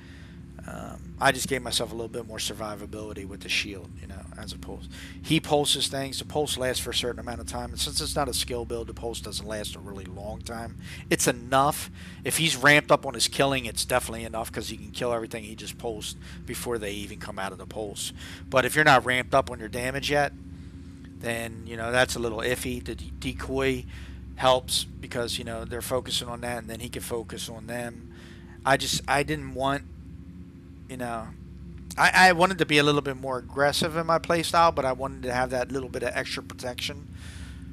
S2: I just gave myself a little bit more survivability with the shield, as opposed. He pulses things. The pulse lasts for a certain amount of time, and since it's not a skill build, the pulse doesn't last a really long time. It's enough. If he's ramped up on his killing, it's definitely enough, because he can kill everything he just pulsed before they even come out of the pulse. But if you're not ramped up on your damage yet, then that's a little iffy. The decoy helps because they're focusing on that, and then he can focus on them. I didn't want. I wanted to be a little bit more aggressive in my playstyle, but I wanted to have that little bit of extra protection.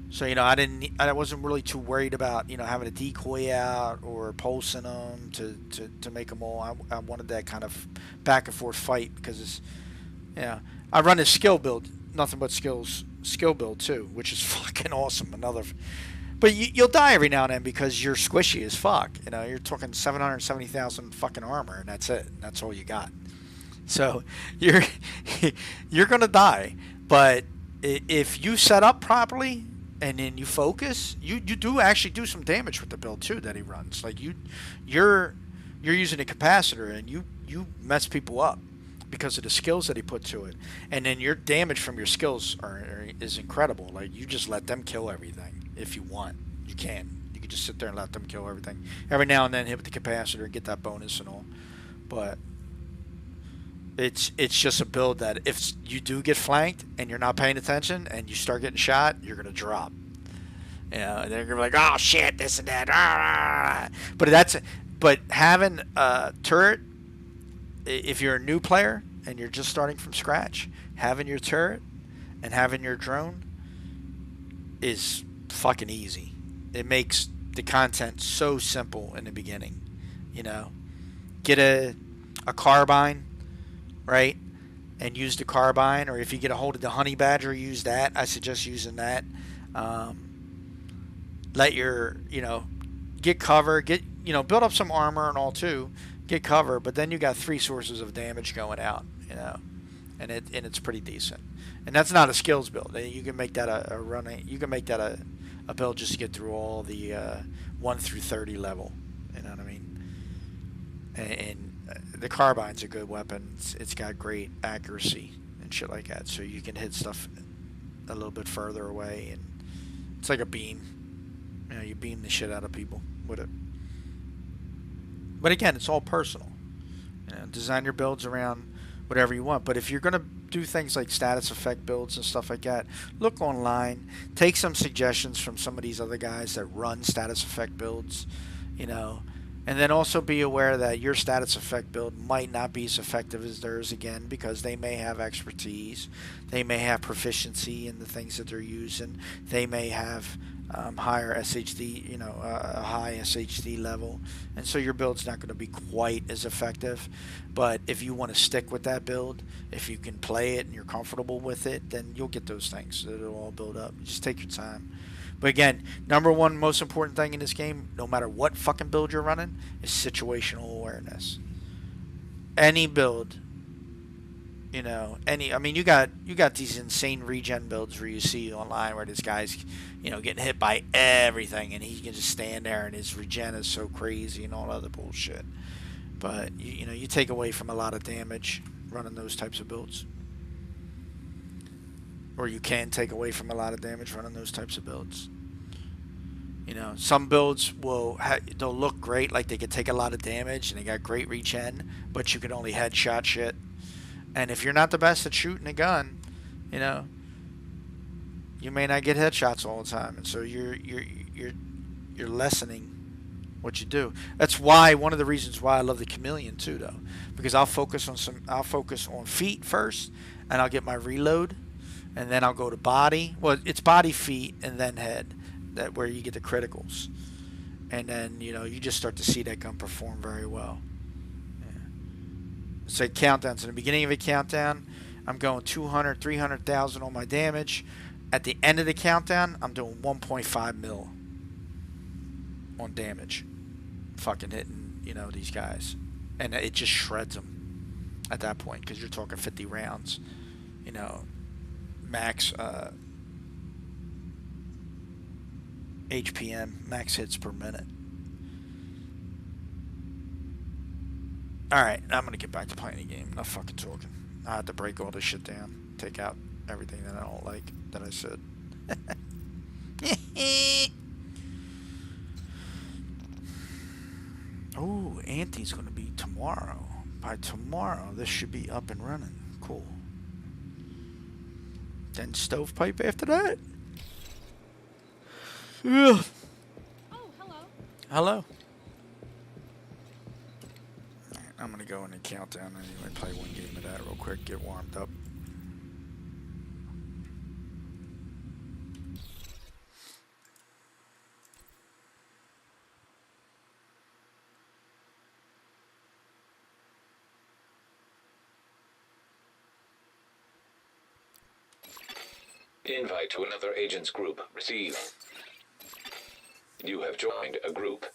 S2: So I wasn't really too worried about having a decoy out or pulsing them to make them all. I wanted that kind of back and forth fight, because it's I run a skill build, nothing but skill build too, which is fucking awesome. But you'll die every now and then because you're squishy as fuck. You're talking 770,000 fucking armor, and that's it. That's all you got. So you're gonna die. But if you set up properly and then you focus, you do actually do some damage with the build too that he runs. Like you're using a capacitor, and you mess people up because of the skills that he put to it. And then your damage from your skills is incredible. Like, you just let them kill everything. If you want, you can just sit there and let them kill everything. Every now and then hit with the capacitor and get that bonus and all. But it's just a build that if you do get flanked and you're not paying attention and you start getting shot, you're gonna drop. And they're gonna be like, oh shit, this and that. But having a turret, if you're a new player and you're just starting from scratch, having your turret and having your drone is fucking easy. It makes the content so simple in the beginning. Get a carbine, right, and use the carbine, or if you get a hold of the honey badger, use that. I suggest using that. Let your get cover, build up some armor and all too, get cover, but then you got 3 sources of damage going out, and it's pretty decent. And that's not a skills build. You can make that a build just to get through all the 1 through 30 level. You know what I mean? And the carbine's a good weapon. It's got great accuracy and shit like that, so you can hit stuff a little bit further away, and it's like a beam. You beam the shit out of people with it. But again, it's all personal. Design your builds around whatever you want. But if you're going to do things like status effect builds and stuff like that, look online. Take some suggestions from some of these other guys that run status effect builds, And then also be aware that your status effect build might not be as effective as theirs, again, because they may have expertise. They may have proficiency in the things that they're using. They may have higher SHD, a high SHD level. And so your build's not going to be quite as effective. But if you want to stick with that build, if you can play it and you're comfortable with it, then you'll get those things. It'll all build up. Just take your time. But again, number one most important thing in this game, no matter what fucking build you're running, is situational awareness. Any build, you got these insane regen builds where you see online where this guy's, getting hit by everything, and he can just stand there and his regen is so crazy and all other bullshit. But you take away from a lot of damage running those types of builds. Or you can take away from a lot of damage running those types of builds. You know, some builds they'll look great, like they could take a lot of damage and they got great reach in, but you can only headshot shit. And if you're not the best at shooting a gun, you know, you may not get headshots all the time, and so you're lessening what you do. That's why one of the reasons why I love the Chameleon too, though, because I'll focus on feet first, and I'll get my reload, and then I'll go to body. Well, it's body, feet, and then head. That where you get the criticals, and then you know you just start to see that gun perform very well. Yeah. It's like countdowns. In the beginning of a countdown, I'm going 200, 300,000 on my damage. At the end of the countdown, I'm doing 1.5 mil on damage. Fucking hitting, you know, these guys, and it just shreds them at that point because you're talking 50 rounds, you know, max. HPM, max hits per minute. Alright, I'm gonna get back to playing the game. Enough fucking talking. I have to break all this shit down. Take out everything that I don't like that I said. Oh, Anti's gonna be tomorrow. By tomorrow, this should be up and running. Cool. Then stovepipe after that? Ugh.
S3: Oh, hello.
S2: Hello. I'm gonna go in and count down anyway, play one game of that real quick, get warmed up.
S1: Invite to another agent's group. Receive. You have joined a group.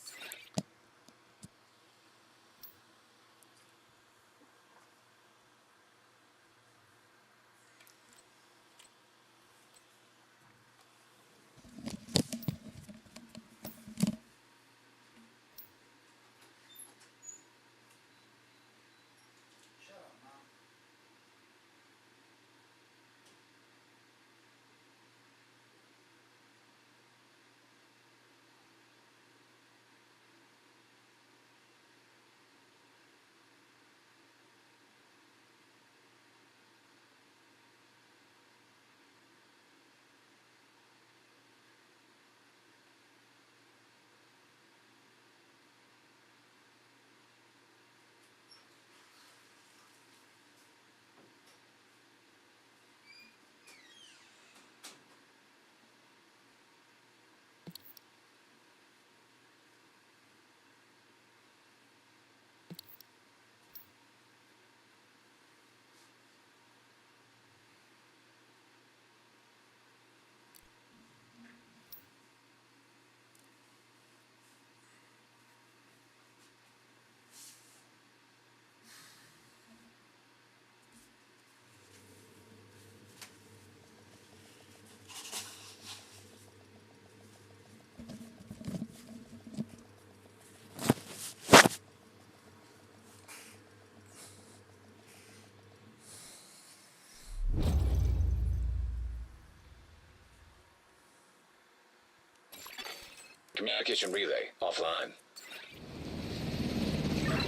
S1: Communication relay offline.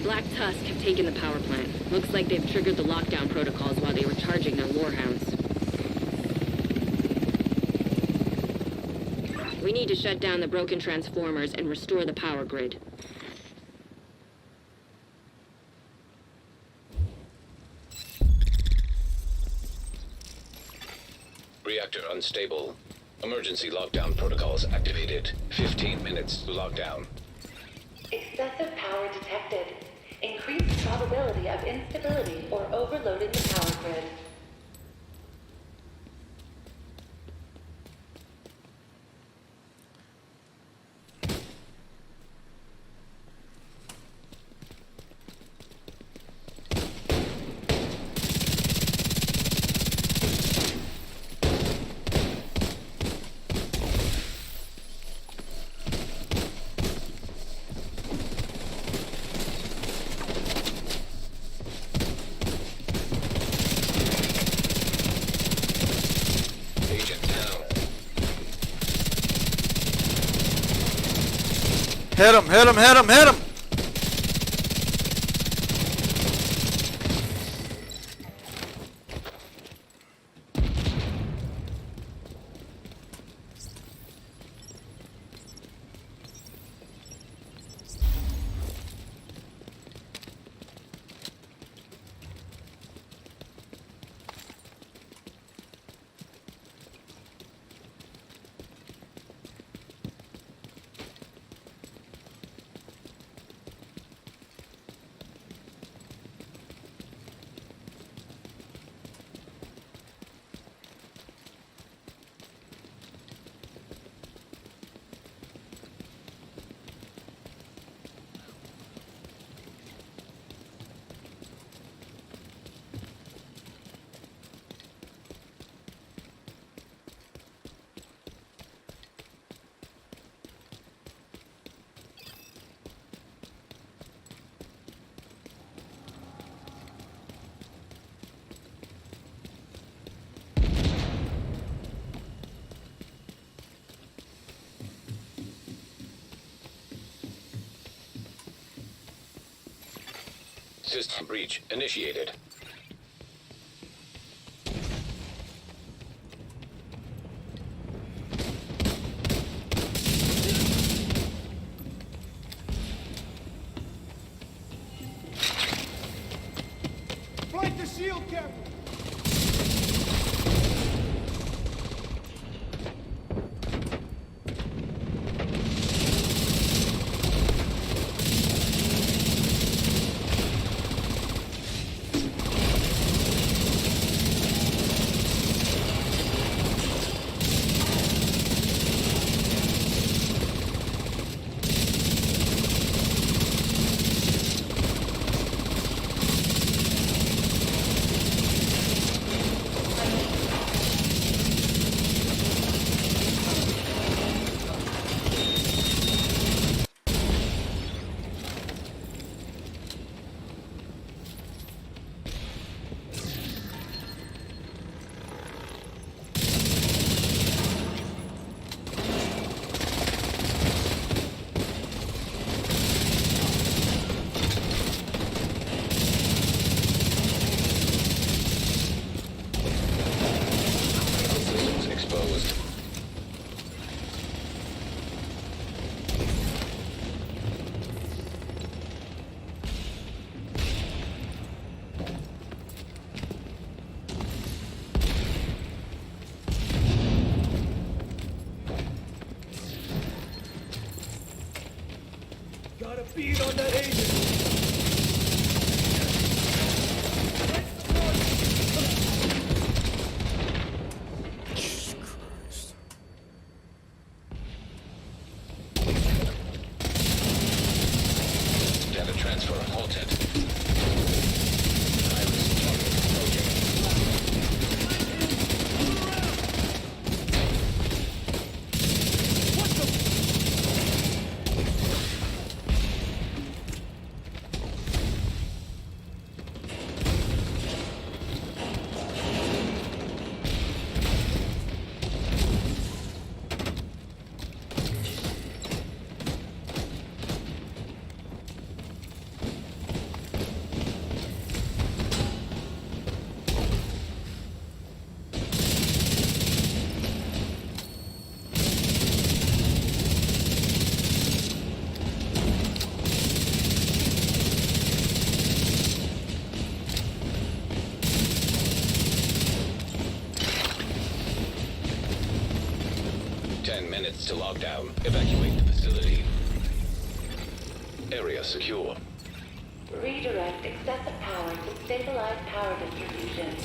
S3: Black Tusk have taken the power plant. Looks like they've triggered the lockdown protocols while they were charging their warhounds. We need to shut down the broken transformers and restore the power grid.
S1: Reactor unstable. Emergency lockdown protocols activated. 15 minutes to lockdown.
S4: Excessive power detected. Increased probability of instability or overloading the power grid.
S2: Hit him, hit him, hit him, hit him!
S1: System breach initiated.
S5: Flank the shield, Captain!
S1: Systems exposed.
S5: Got a bead on that agent!
S2: Jesus Christ.
S1: Data transfer halted. Iris target approaching. Minutes to lockdown. Evacuate the facility. Area secure.
S4: Redirect excessive power to stabilize power distribution.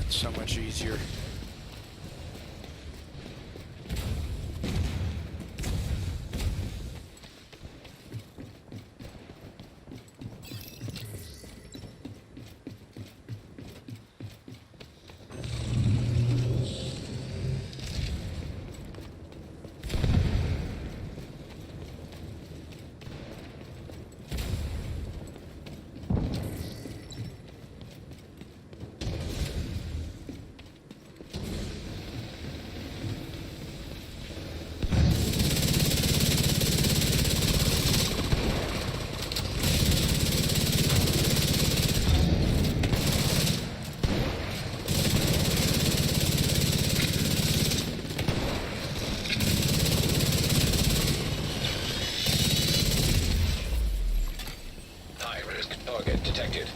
S2: So much easier.
S1: High risk target detected.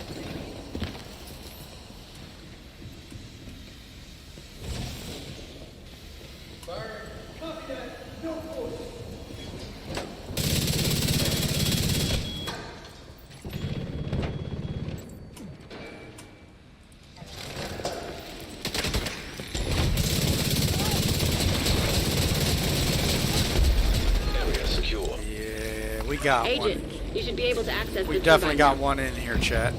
S1: Area secure.
S2: Yeah, we got
S3: Agent,
S2: one.
S3: you should be able to access
S2: We
S3: the
S2: definitely
S3: turbine
S2: got one in here, chat.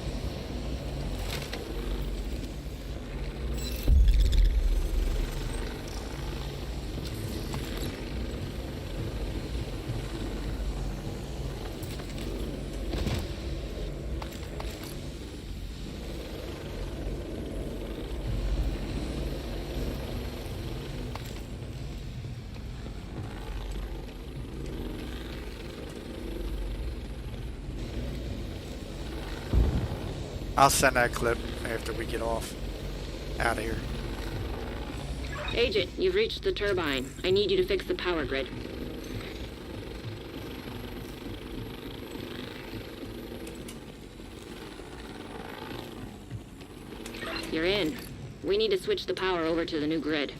S2: I'll send that clip after we get off out of here.
S3: Agent, you've reached the turbine. I need you to fix the power grid. You're in. We need to switch the power over to the new grid.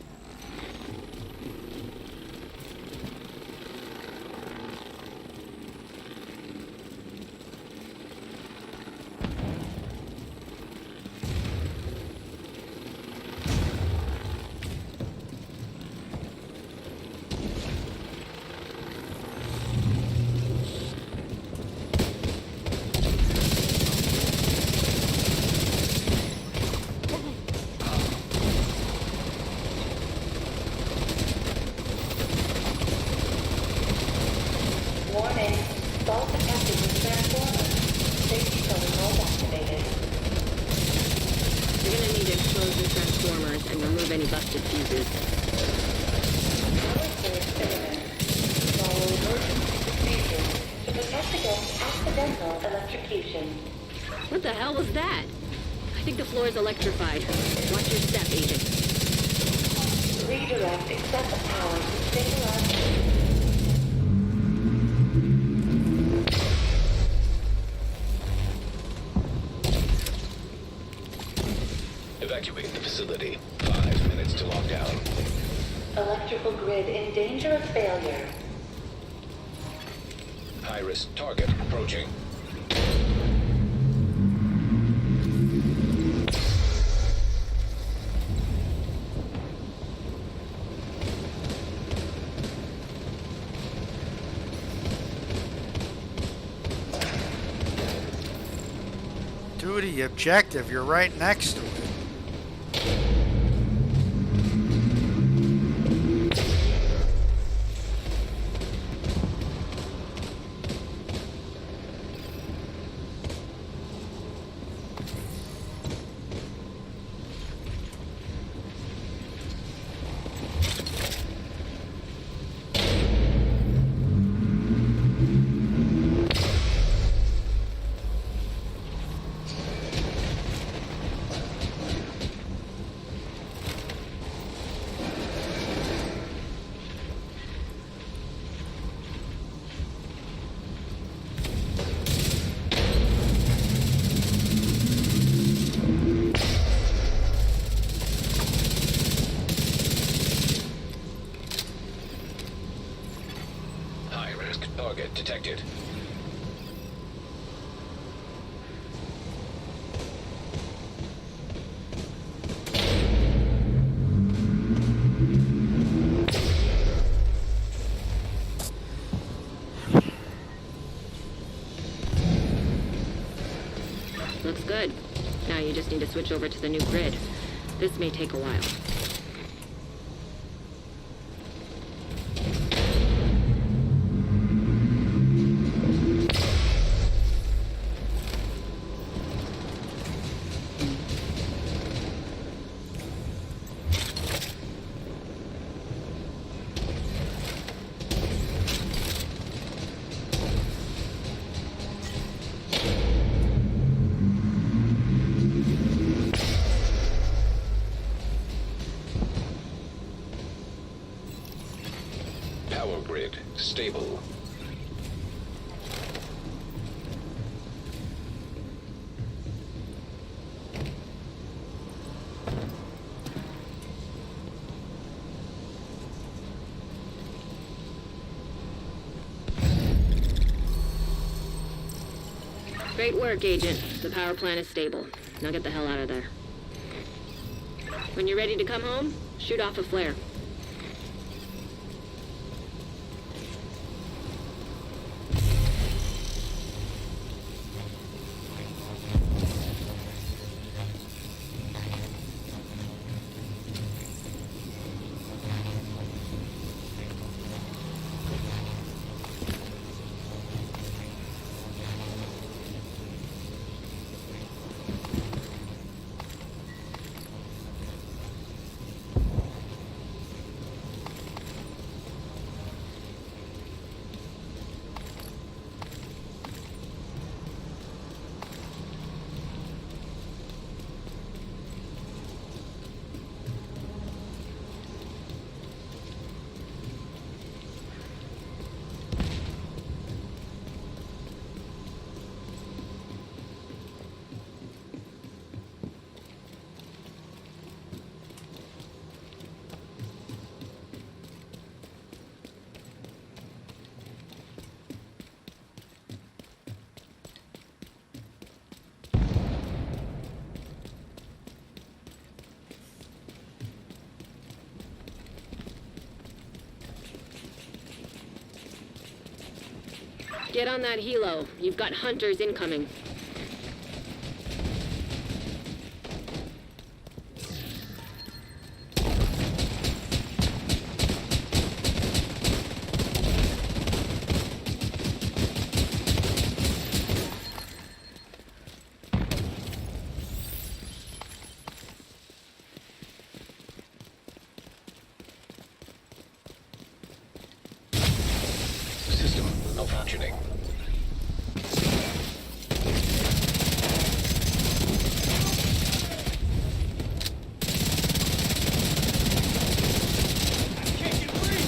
S4: Warning. Fault detected with transformer. Safety protocols activated.
S3: You're gonna need to expose the transformers and remove any busted fuses.
S4: Power surge imminent. Follow emergency procedures to protect against accidental electrocution.
S3: What the hell was that? I think the floor is electrified. Watch your step, Agent.
S4: Redirect excessive power to stabilize.
S1: Evacuate the facility. 5 minutes to lockdown.
S4: Electrical grid in danger of failure.
S1: High risk target approaching.
S2: Duty objective, you're right next to it.
S1: High risk target detected.
S3: need to switch over to the new grid. This may take a while.
S1: Power grid stable.
S3: Great work, Agent. The power plant is stable. Now get the hell out of there. When you're ready to come home, shoot off a flare. Get on that helo. You've got hunters incoming.
S1: System malfunctioning.
S5: Can't get free!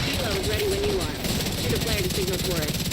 S3: Helo is ready when you are. Shoot a flare to signal tourists.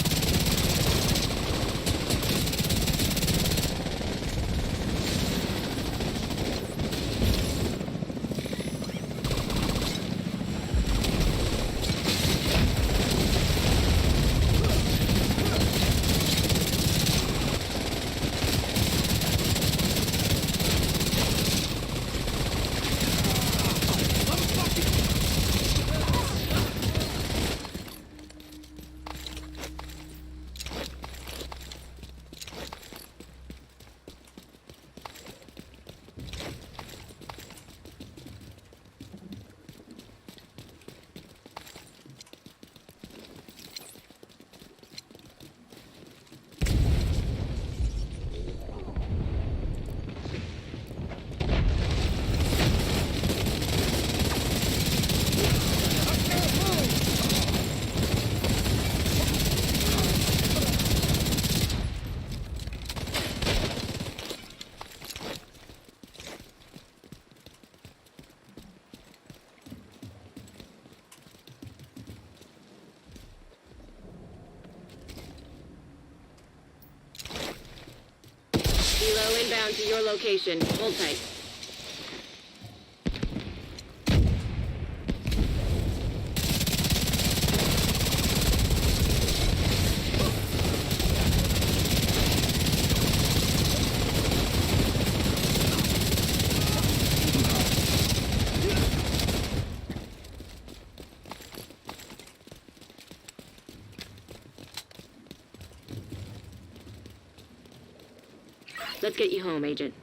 S3: Helo inbound to your location. Hold tight. Let's get you home, Agent.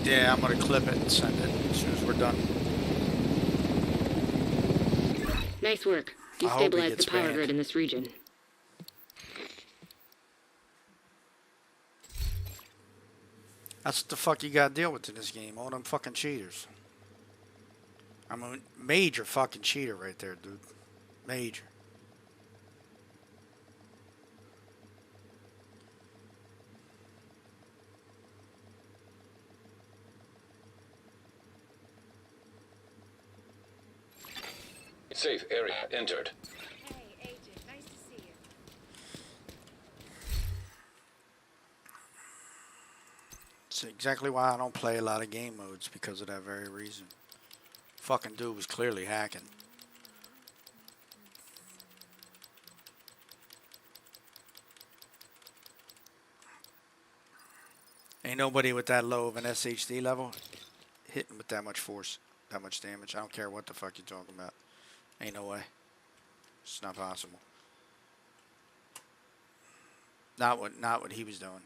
S2: Yeah, I'm gonna clip it and send it as soon as we're done.
S3: Nice work.
S2: I hope he
S3: Destabilize
S2: gets
S3: the power
S2: banned.
S3: grid in this region.
S2: That's what the fuck you gotta deal with in this game. All them fucking cheaters. I'm a major fucking cheater right there, dude. Major.
S1: Safe area entered.
S6: Hey, Agent, nice to see you.
S2: It's exactly why I don't play a lot of game modes, because of that very reason. Fucking dude was clearly hacking. Ain't nobody with that low of an SHD level hitting with that much force, that much damage. I don't care what the fuck you're talking about. Ain't no way. It's not possible. Not what he was doing.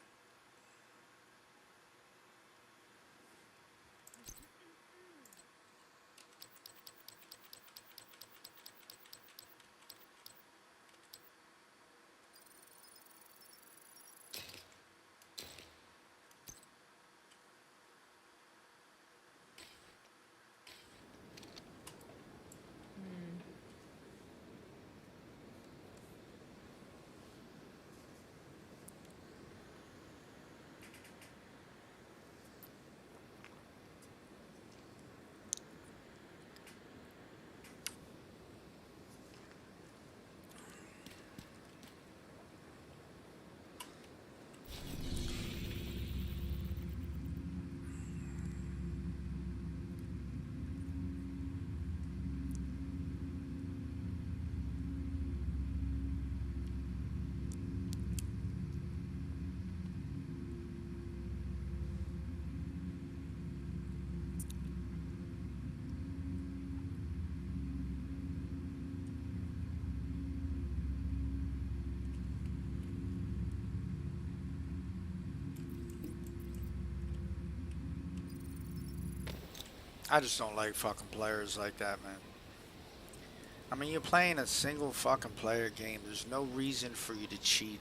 S2: I just don't like fucking players like that, man. I mean, you're playing a single fucking player game. There's no reason for you to cheat.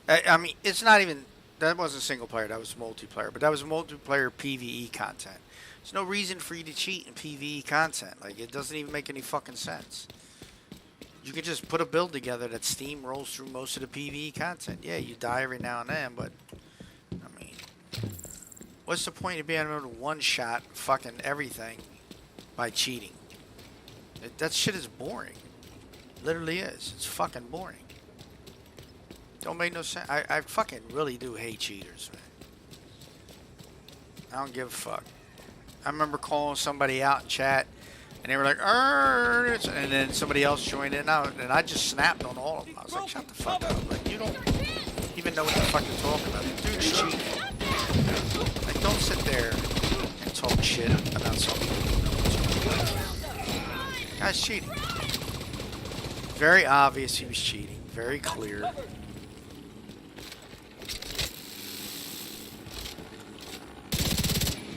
S2: I mean, it's not even... That wasn't single player. That was multiplayer. But that was multiplayer PvE content. There's no reason for you to cheat in PvE content. Like, it doesn't even make any fucking sense. You could just put a build together that steamrolls through most of the PvE content. Yeah, you die every now and then, but... I mean... What's the point of being able to one-shot fucking everything by cheating? That shit is boring. Literally is. It's fucking boring. Don't make no sense. I fucking really do hate cheaters, man. I don't give a fuck. I remember calling somebody out in chat, and they were like, and then somebody else joined in, and I just snapped on all of them. I was like, shut the fuck up. Like, you don't even know what the fuck you're talking about. The dude's cheating. Like, don't sit there and talk shit about something. Guy's cheating. Very obvious he was cheating. Very clear.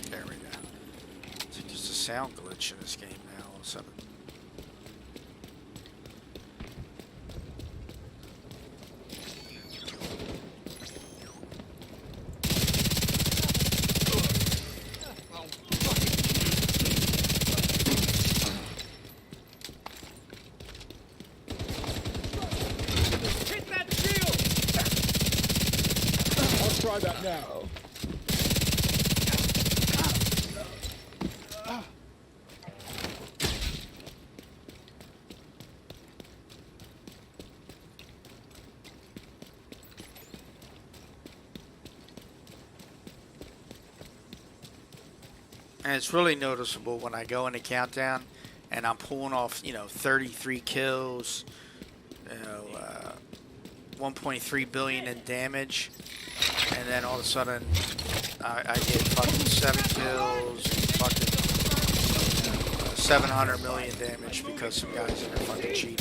S2: There we go. I think there's a sound glitch in this game now all of a sudden.
S5: Hit that shield! I'll try that now.
S2: And it's really noticeable when I go into countdown and I'm pulling off, 33 kills, 1.3 billion in damage, and then all of a sudden I get fucking 7 kills and fucking 700 million damage because some guys in there fucking cheating.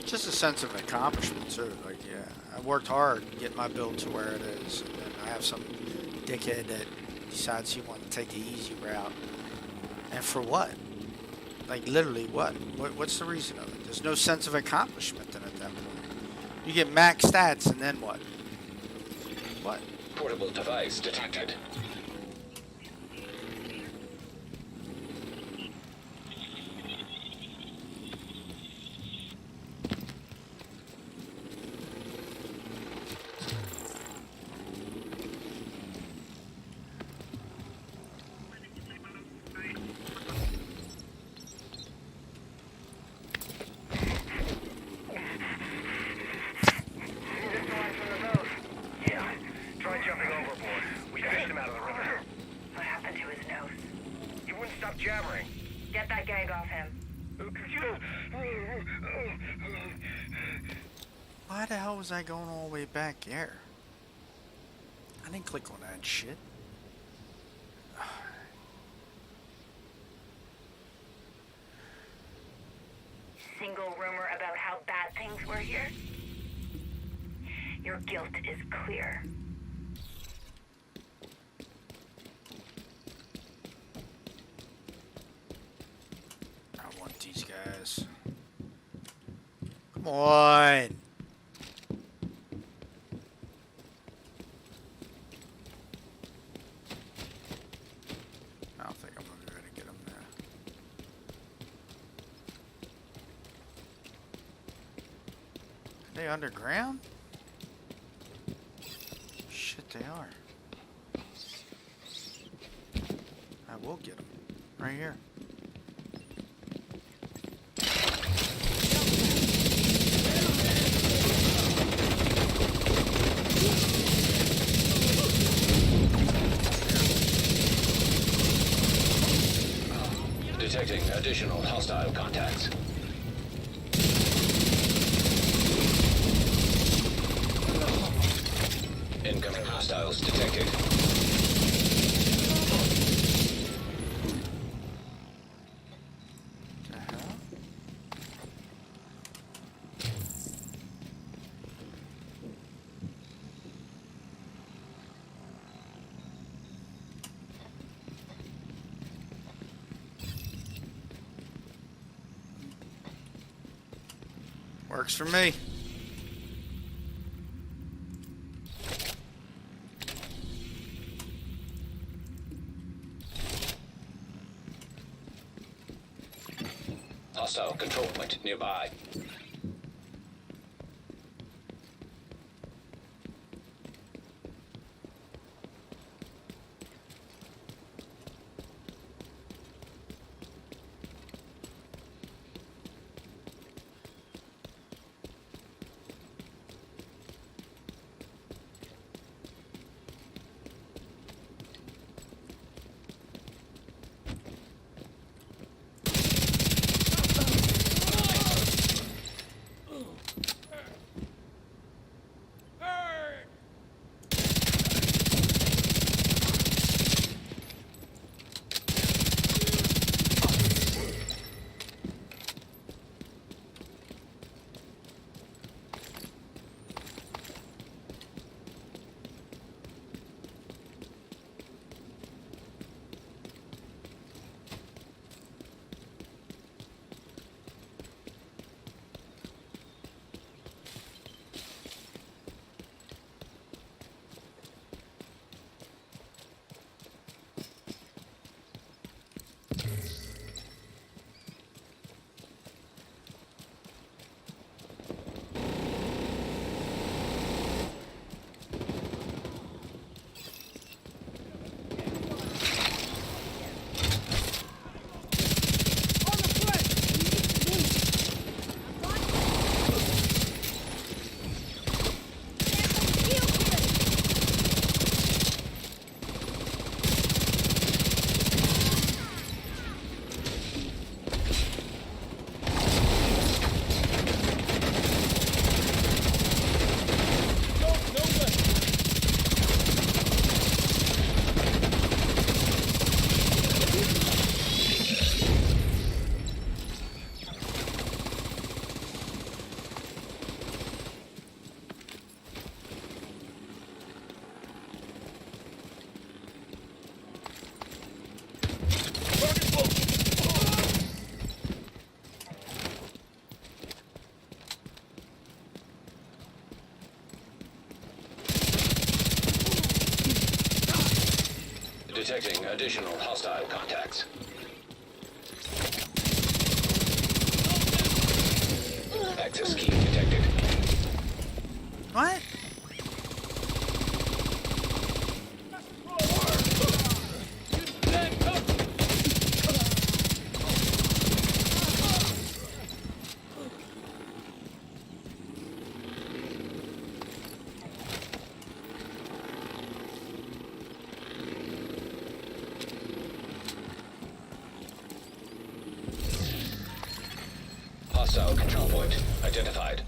S2: Just a sense of accomplishment too. Like, yeah, I worked hard to get my build to where it is, and then I have some dickhead that decides he wants to take the easy route. And for what? Like, literally what? What's the reason of it? There's no sense of accomplishment then at that point. You get max stats, and then what? What?
S1: Portable device detected.
S7: Jabbering.
S6: Get that gag off him.
S2: Why the hell was I going all the way back there? I didn't click on that shit.
S6: Single rumor about how bad things were here? Your guilt is clear.
S2: I want these guys. Come on. I don't think I'm gonna be able to get them there. Are they underground? Shit, they are. I will get them. Right here.
S1: Detecting additional hostile contacts. Incoming hostiles detected.
S2: The hell? Works for me.
S1: Hostile control point nearby. Additional hostile contacts. Access key detected.
S2: What?
S1: Hostile control point identified.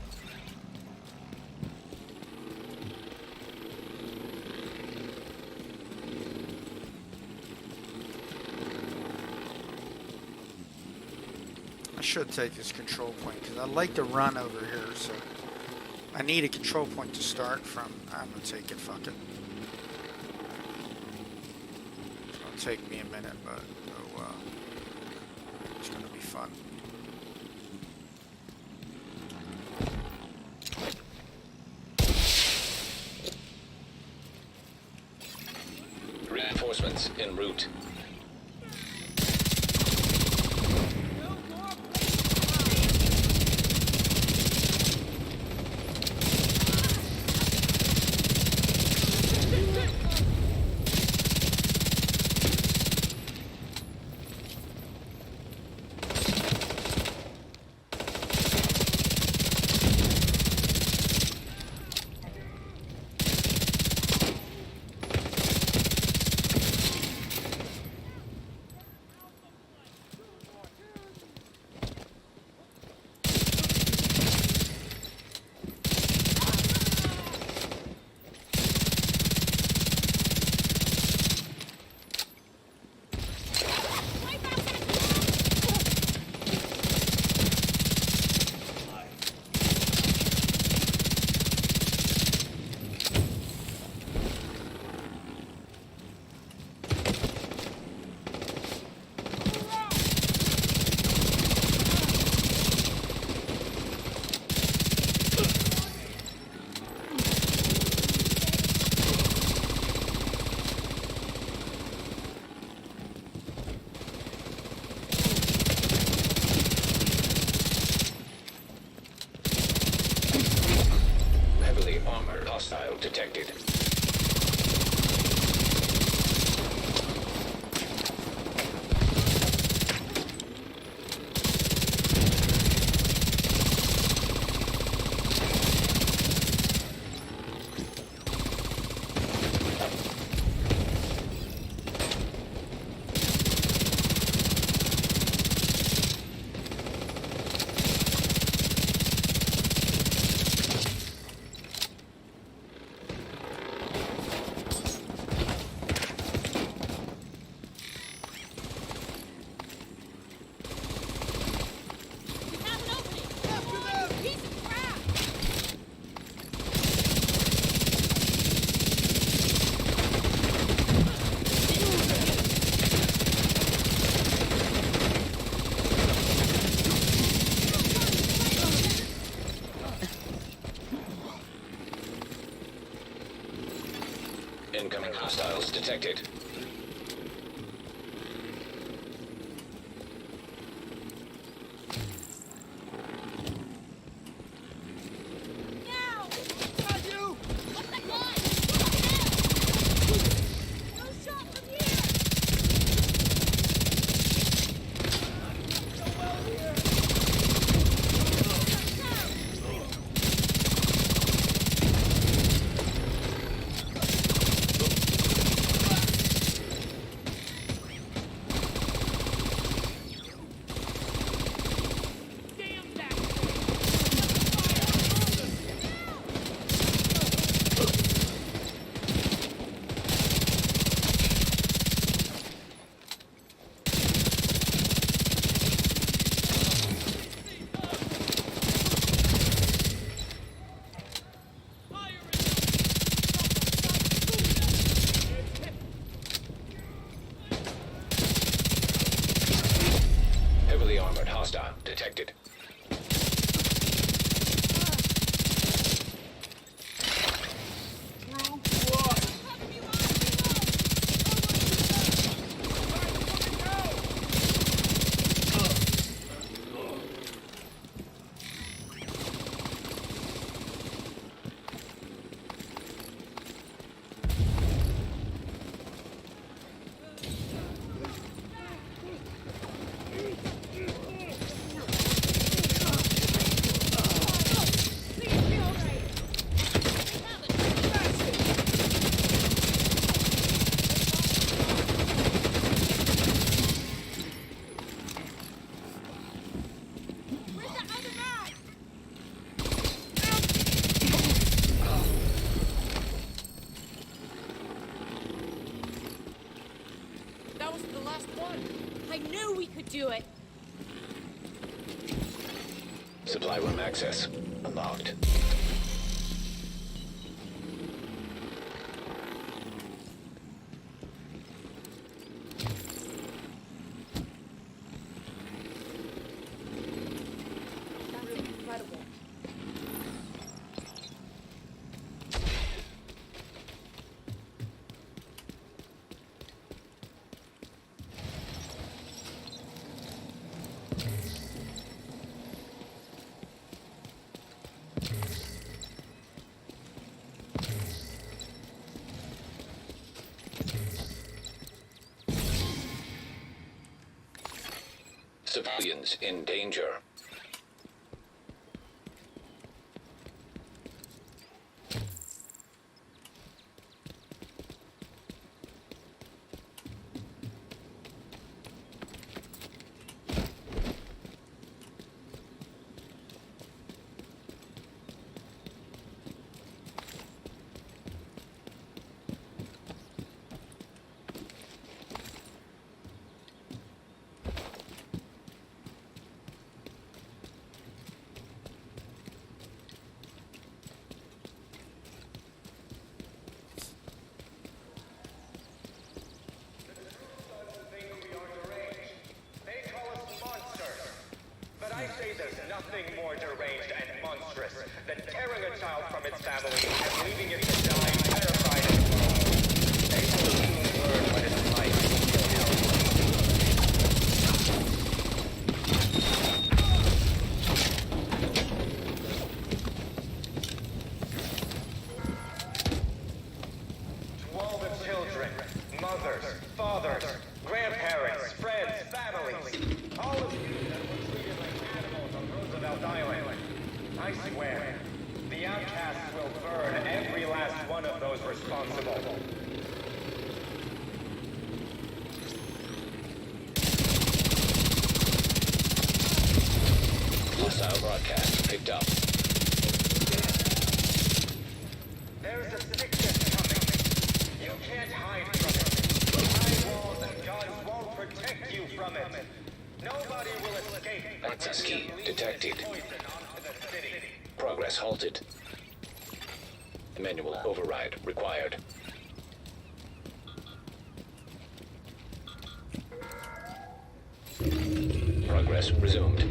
S2: I should take this control point because I like to run over here, so I need a control point to start from. I'm gonna take it, fuck it. It'll take me a minute, but it's gonna be fun.
S1: Reinforcements en route. Heavily armored hostile detected. Incoming hostiles detected. Heavily armored hostile detected. Supply room access unlocked.
S8: That's incredible.
S1: Civilians in danger.
S7: They call us monsters. But I say there's nothing more deranged and monstrous than tearing a child from its family and leaving it to die terrified and alone. They will soon learn what it's like to feel helpless. 12 children, mothers, fathers, grandparents, friends, families, all of you that were treated like animals on Roosevelt Island. I swear, the outcasts will burn every last one of those responsible.
S1: Hostile broadcast picked up.
S7: There's a sickness coming. You can't hide from it. High walls and guns won't protect you from it. Nobody will escape.
S1: Access key detected.
S7: Poison onto the city.
S1: Progress halted. Manual override required. Progress resumed.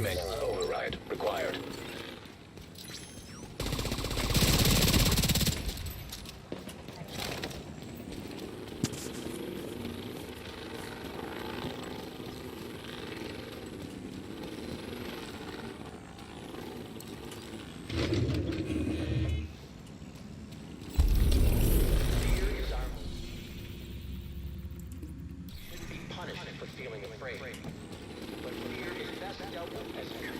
S1: Manual override required.
S7: Punished for feeling afraid. But fear is best dealt with as fear.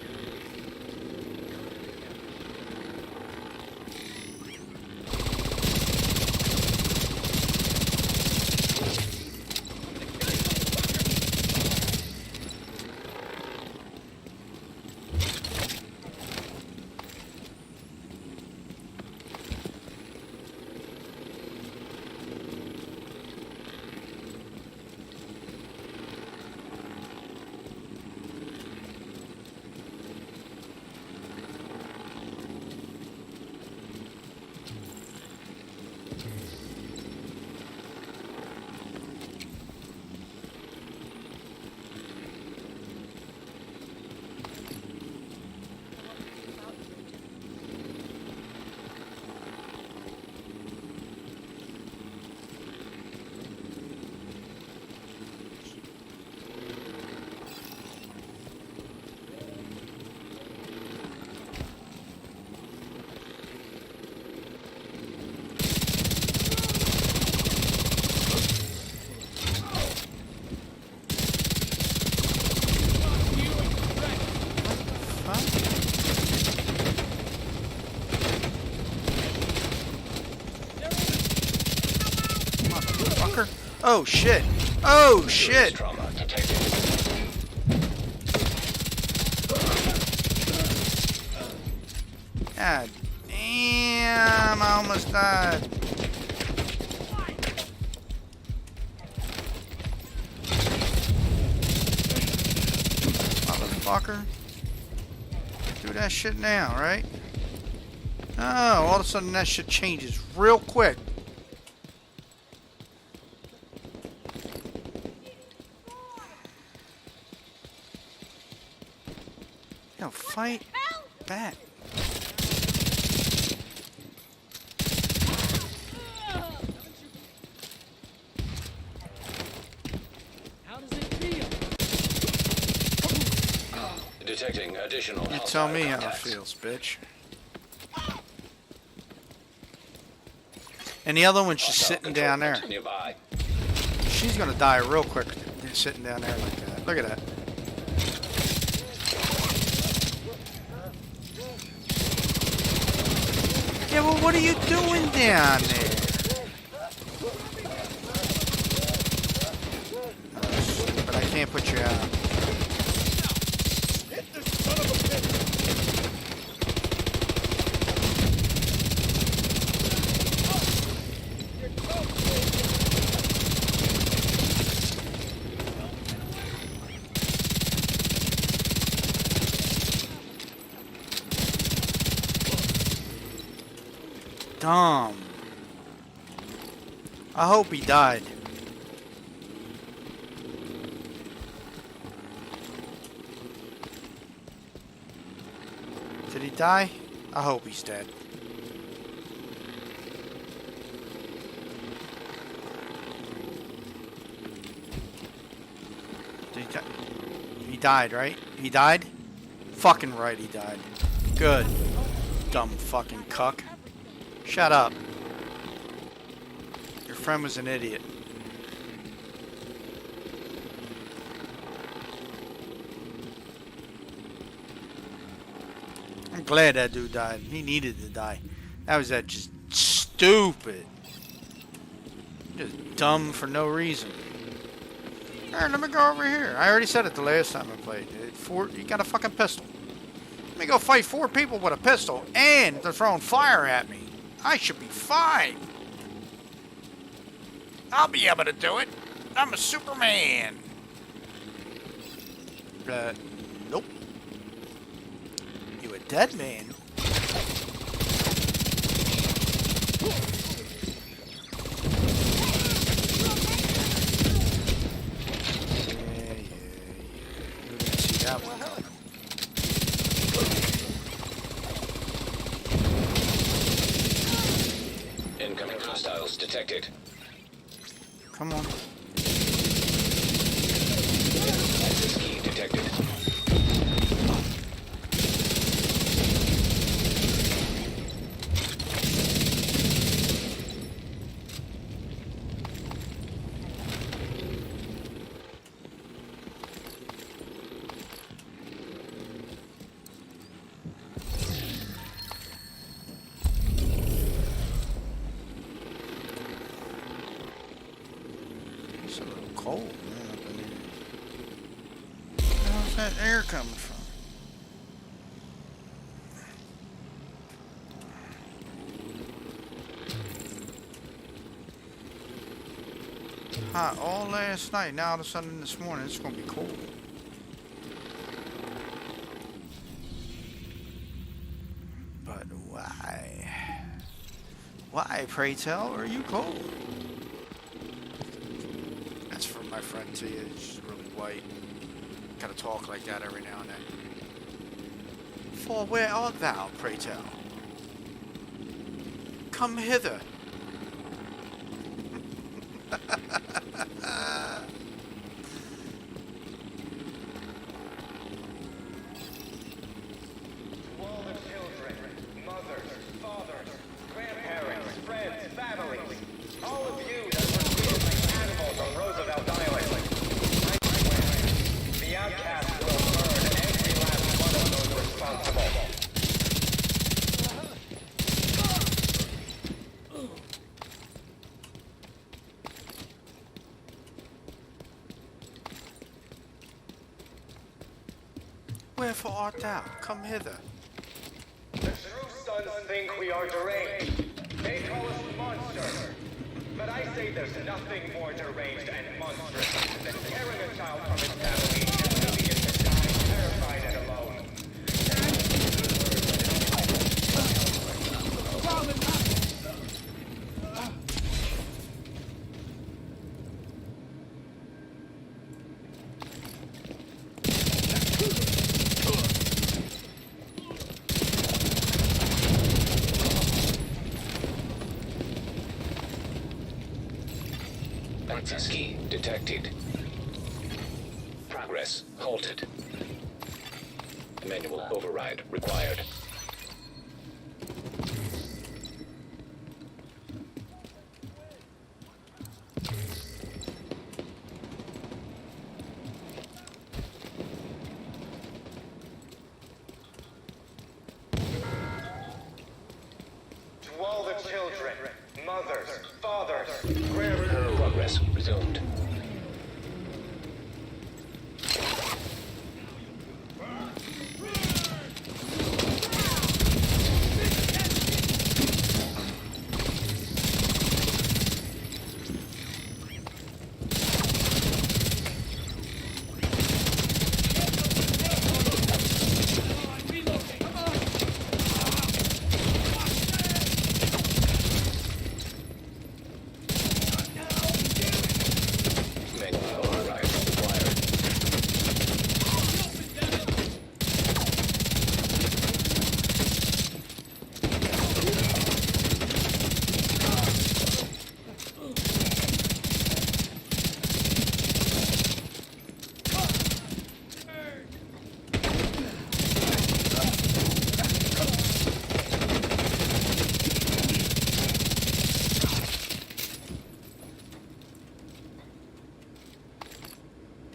S2: Oh shit! Oh shit!
S1: Trauma detected.
S2: God damn! I almost died. Motherfucker. Do that shit now, right? Oh, all of a sudden that shit changes real quick. Yo, fight back.
S5: How does it feel?
S1: Detecting additional.
S2: You tell me how it
S1: contacts.
S2: feels, bitch. And the other one's just
S1: Hostile
S2: sitting
S1: control
S2: down there.
S1: point Nearby.
S2: She's gonna die real quick sitting down there like that. Look at that. Yeah, well, what are you doing down there? But I can't put you out. Dumb. I hope he died. Did he die? I hope he's dead. Did he die? He died, right? He died? Fucking right, he died. Good. Dumb fucking cuck. Shut up. Your friend was an idiot. I'm glad that dude died. He needed to die. That was that just stupid. Just dumb for no reason. Alright, let me go over here. I already said it the last time I played. You got a fucking pistol. Let me go fight 4 people with a pistol and they're throwing fire at me. I should be fine. I'll be able to do it. I'm a Superman. Nope. You a dead man. Yeah. You didn't see that one coming.
S1: Incoming hostiles detected.
S2: Come on.
S1: Access key detected.
S2: It's a little cold, man, up in here. Where's that air coming from? Hot all last night. Now all of a sudden this morning it's gonna be cold. But why? Why, pray tell, are you cold? That's from my friend Tia. She's really white. Gotta talk like that every now and then. For where art thou, pray tell? Come hither.
S7: To all the children, mothers, fathers, grandparents, friends, families, all of you that were treated like animals on Roosevelt Island, I swear, the outcast will burn every last one of those responsible.
S2: Wherefore art thou? Come hither.
S7: The true sons think we are deranged. They call us monsters. But I say there's nothing more deranged and monstrous than tearing a child from its family and leaving it to die terrified and alone.
S1: Access key detected. Progress halted. Manual override required.
S7: To all the children, mothers, fathers, grandparents.
S1: Progress resumed. Manual override required.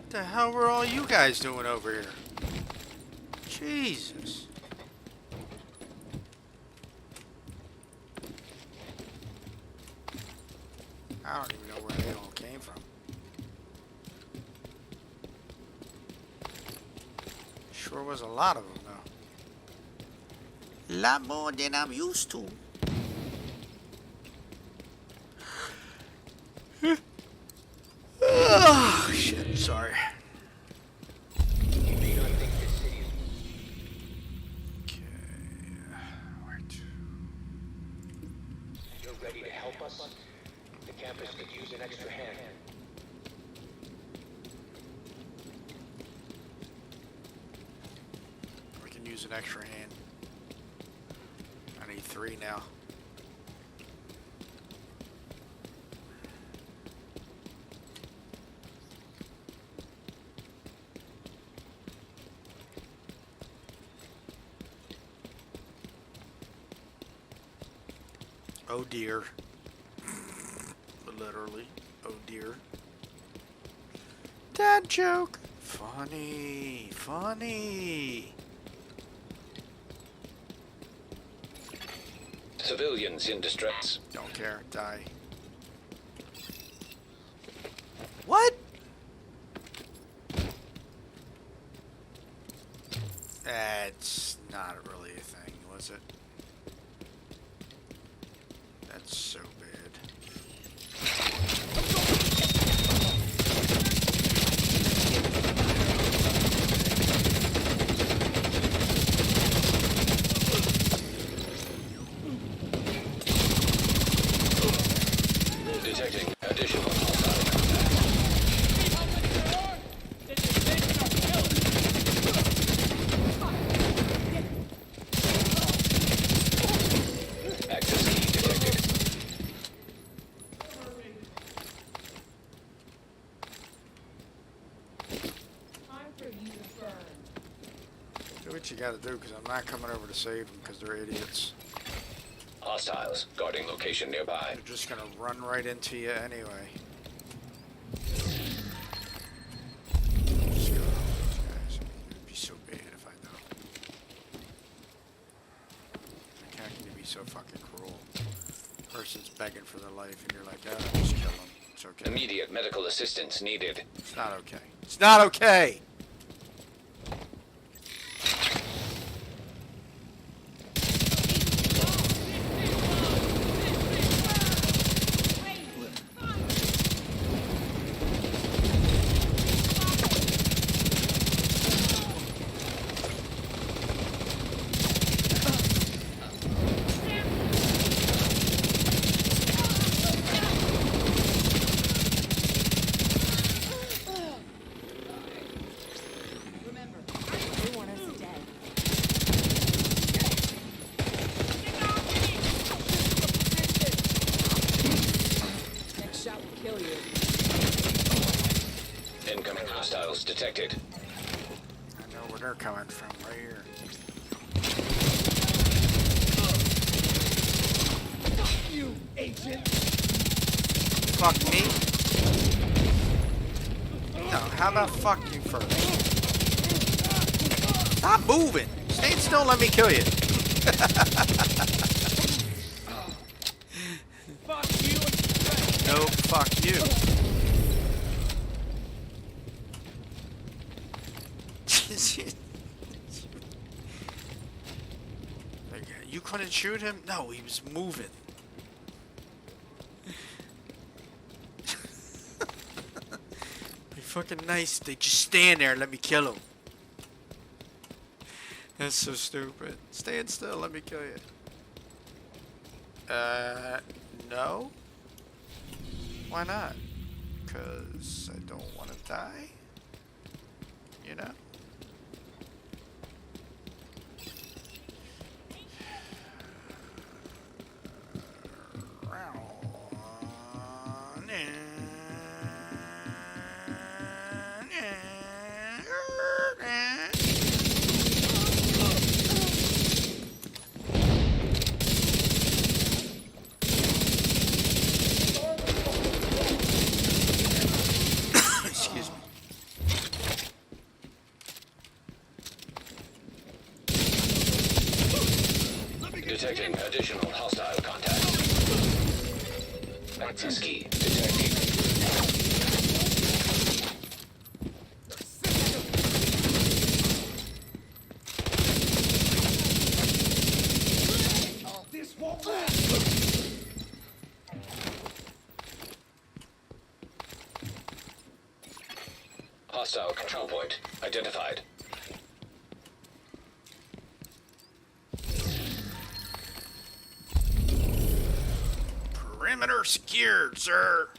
S2: What the hell were all you guys doing over here? Jesus. I don't even know where they all came from. Sure was a lot of them, though. Lot more than I'm used to. Oh, shit, sorry.
S7: You may not think this city
S2: Okay, where to?
S7: You're ready to help us? The campus could use an extra hand.
S2: We can use an extra hand. I need 3 now. Oh dear. Literally. Oh dear. Dad joke. Funny. Funny.
S1: Civilians in distress.
S2: Don't care. Die. What? That's not really a thing, was it? That's so bad.
S1: Detecting additional hostile contact. Access key detected.
S2: Do what you gotta do, because I'm not coming over to save them, because they're idiots.
S1: Hostiles guarding location nearby.
S2: They're just gonna run right into you anyway. Just go, guys. It'd be so bad if I don't. Like, how can you be so fucking cruel? Person's begging for their life, and you're like, oh, just kill them. It's okay.
S1: Immediate medical assistance needed.
S2: It's not okay. It's not okay!
S1: detected.
S2: I know where they're coming from, right here.
S5: Fuck you, agent!
S2: Fuck me? No, how about fuck you first? Stop moving! Stand still, let me kill you.
S5: Fuck you and
S2: No, fuck you. You couldn't shoot him? No, he was moving. Be fucking nice. They just stand there and let me kill him. That's so stupid. Stand still, let me kill you. No? Why not? Because I don't want to die? You know? Excuse me.
S1: Detecting additional hostile contact. Access key detected.
S5: this won't last!
S1: Hostile control point identified.
S2: Perimeter secured, sir.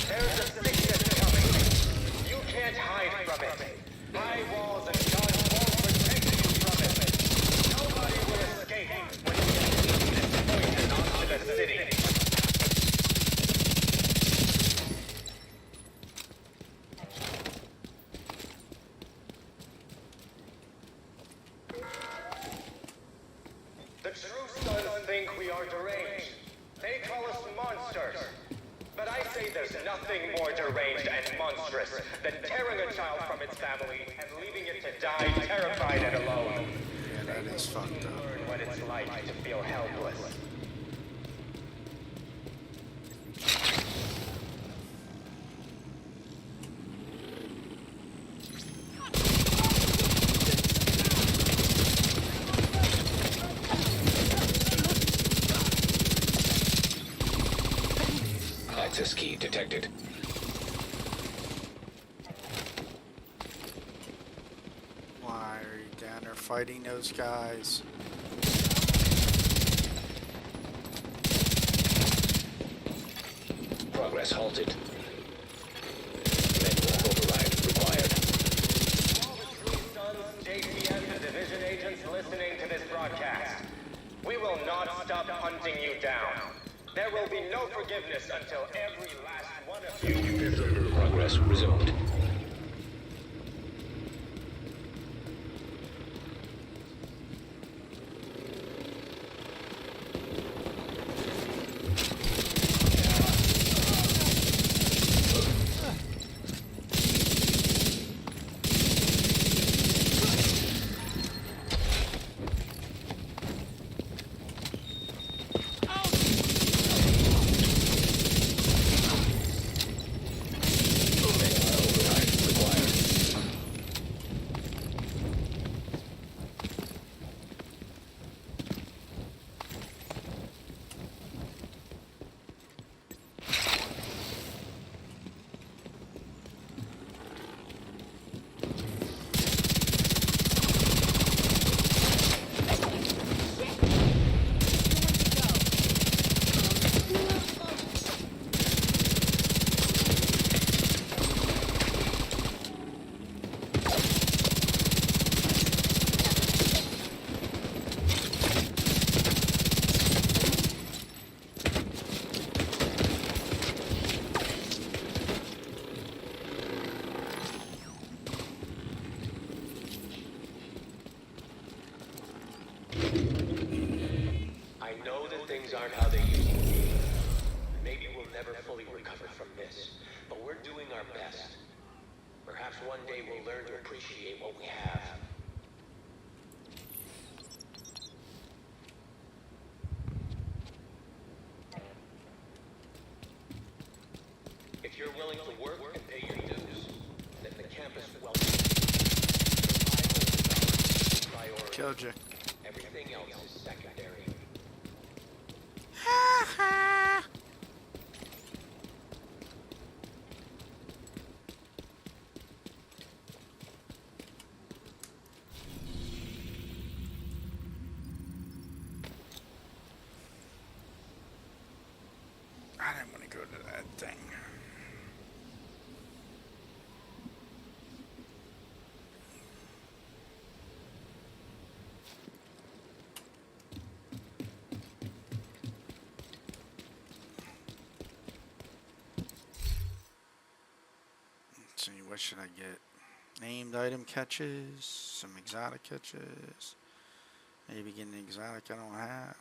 S7: There's a sickness coming. You can't hide from it. High walls and guns won't protect you from it. Nobody will escape when you get this poison onto the city. The true sons think we are deranged. They call us monsters. But I say there's nothing more deranged and monstrous than tearing a child from its family and leaving it to die terrified and alone.
S2: Yeah, that is fucked up.
S7: Learn what it's like to feel helpless.
S1: Access key detected.
S2: Why are you down there fighting those guys?
S1: Progress halted. Network override required.
S7: Sons, JTF, and division agents listening to this broadcast. We will not stop hunting you down. There will be no forgiveness until every last one of you.
S1: Progress resumed.
S7: things aren't how they used to be. Maybe we'll never fully recover from this, but we're doing our best. Perhaps one day we'll learn to appreciate what we have. If you're willing to work and pay your dues, then the campus welcomes you. Survival is our priority.
S2: Killed you.
S7: Everything else is secondary.
S2: I didn't want to go to that thing. Let's see, what should I get? Named item catches, some exotic catches. Maybe get an exotic I don't have.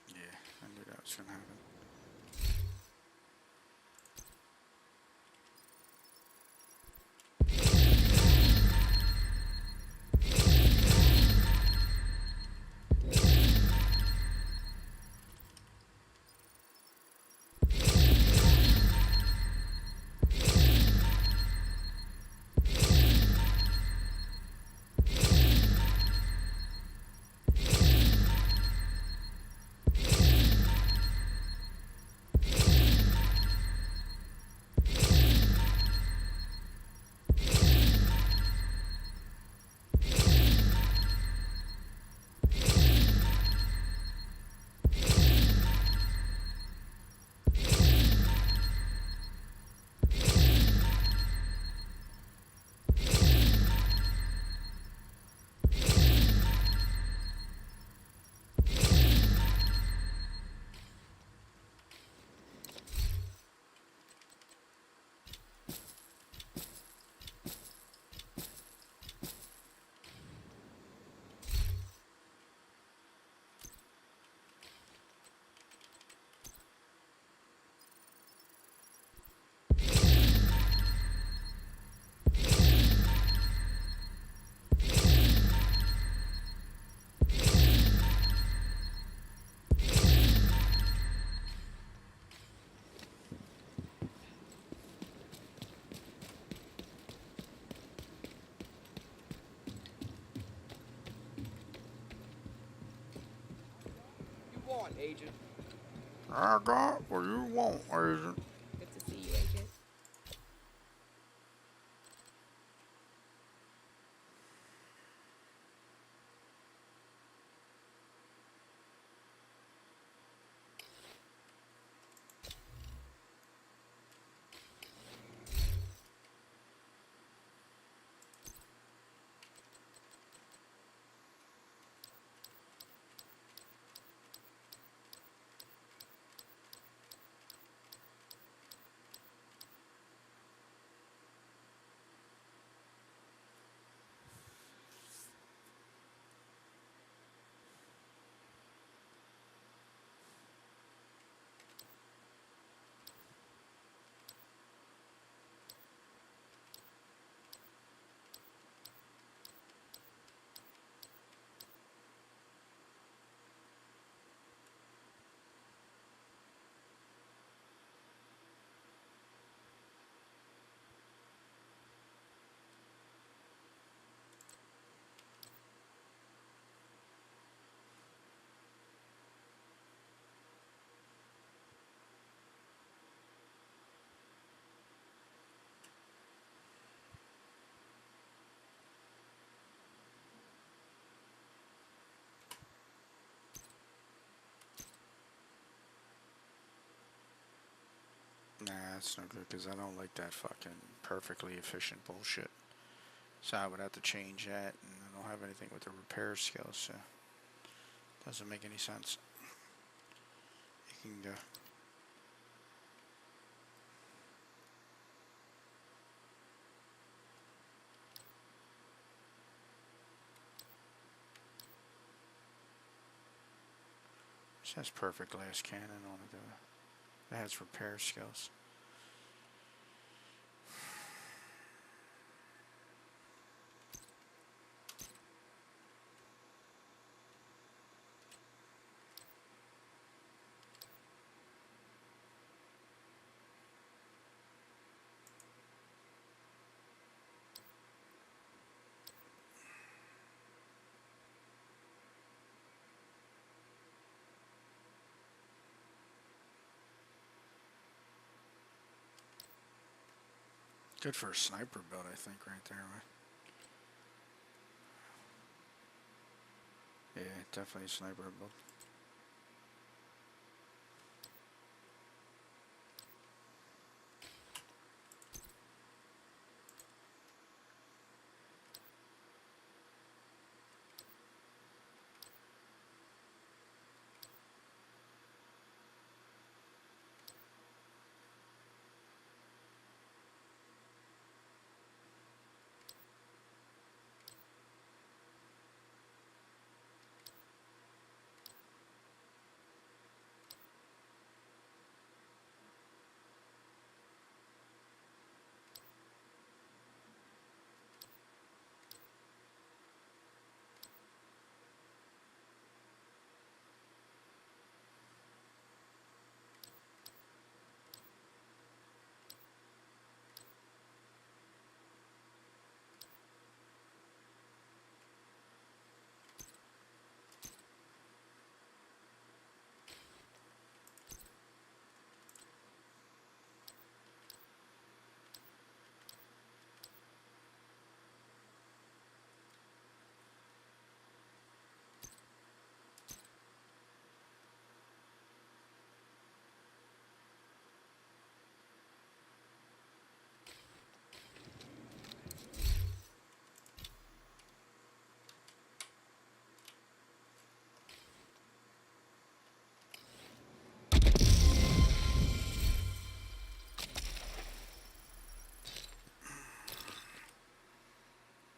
S2: Yeah, I knew that was gonna happen.
S8: Agent.
S2: I got what you want, Agent.
S8: Good to see you, Agent.
S2: that's no good because I don't like that fucking perfectly efficient bullshit. So I would have to change that, and I don't have anything with the repair skills, so doesn't make any sense. You can go. It has perfect glass cannon on it though. It has repair skills. Good for a sniper build, I think, right there. Right? Yeah, definitely a sniper build.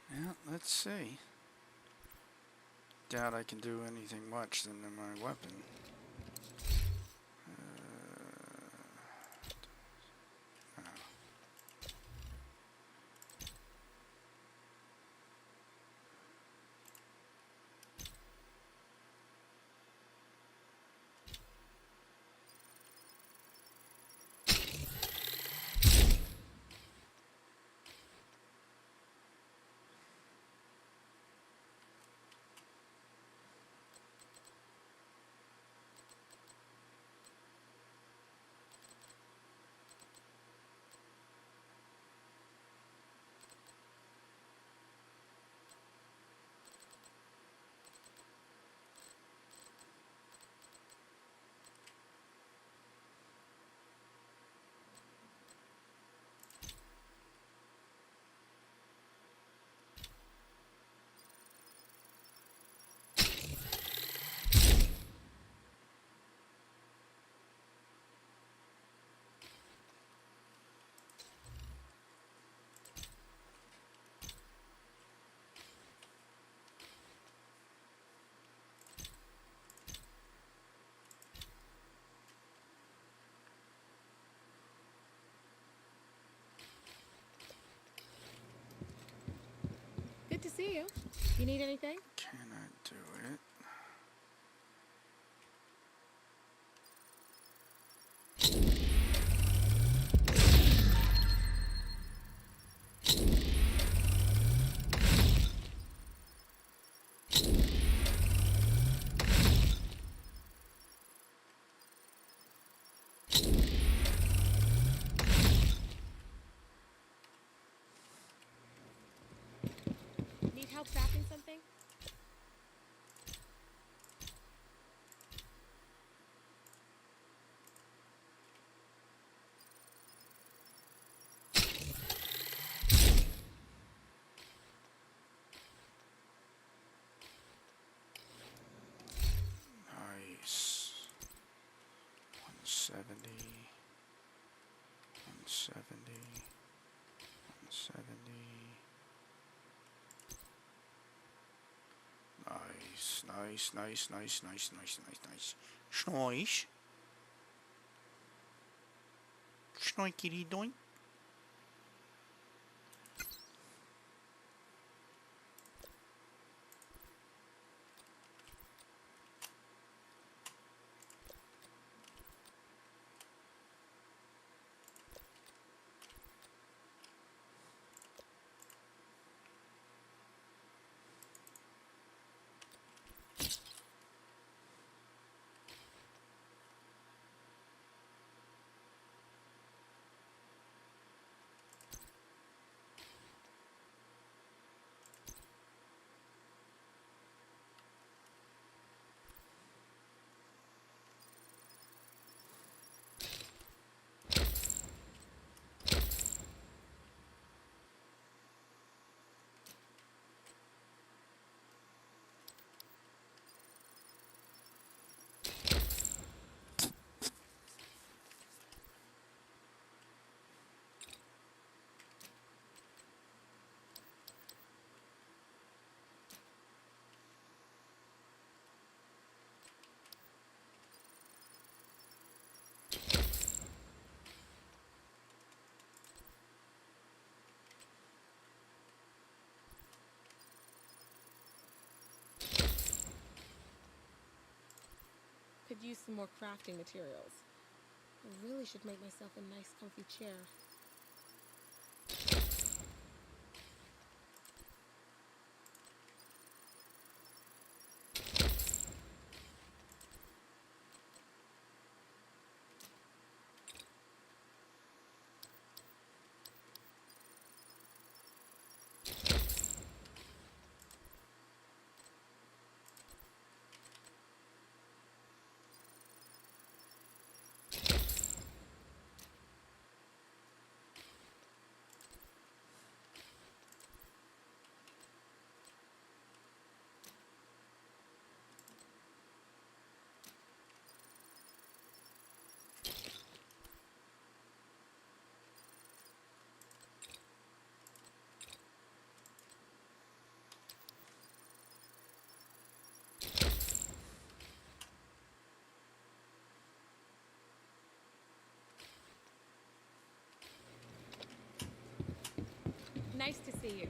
S2: Yeah, let's see. Doubt I can do anything much than my weapon.
S8: Good to see you. You need anything?
S2: Can I do it?
S8: Need help crafting something?
S2: 170. 170. 170. Nice, nice, nice, nice, nice, nice, nice, nice. Schnoish. Schnoikity doink.
S8: Could use some more crafting materials. I really should make myself a nice comfy chair. Nice to see you.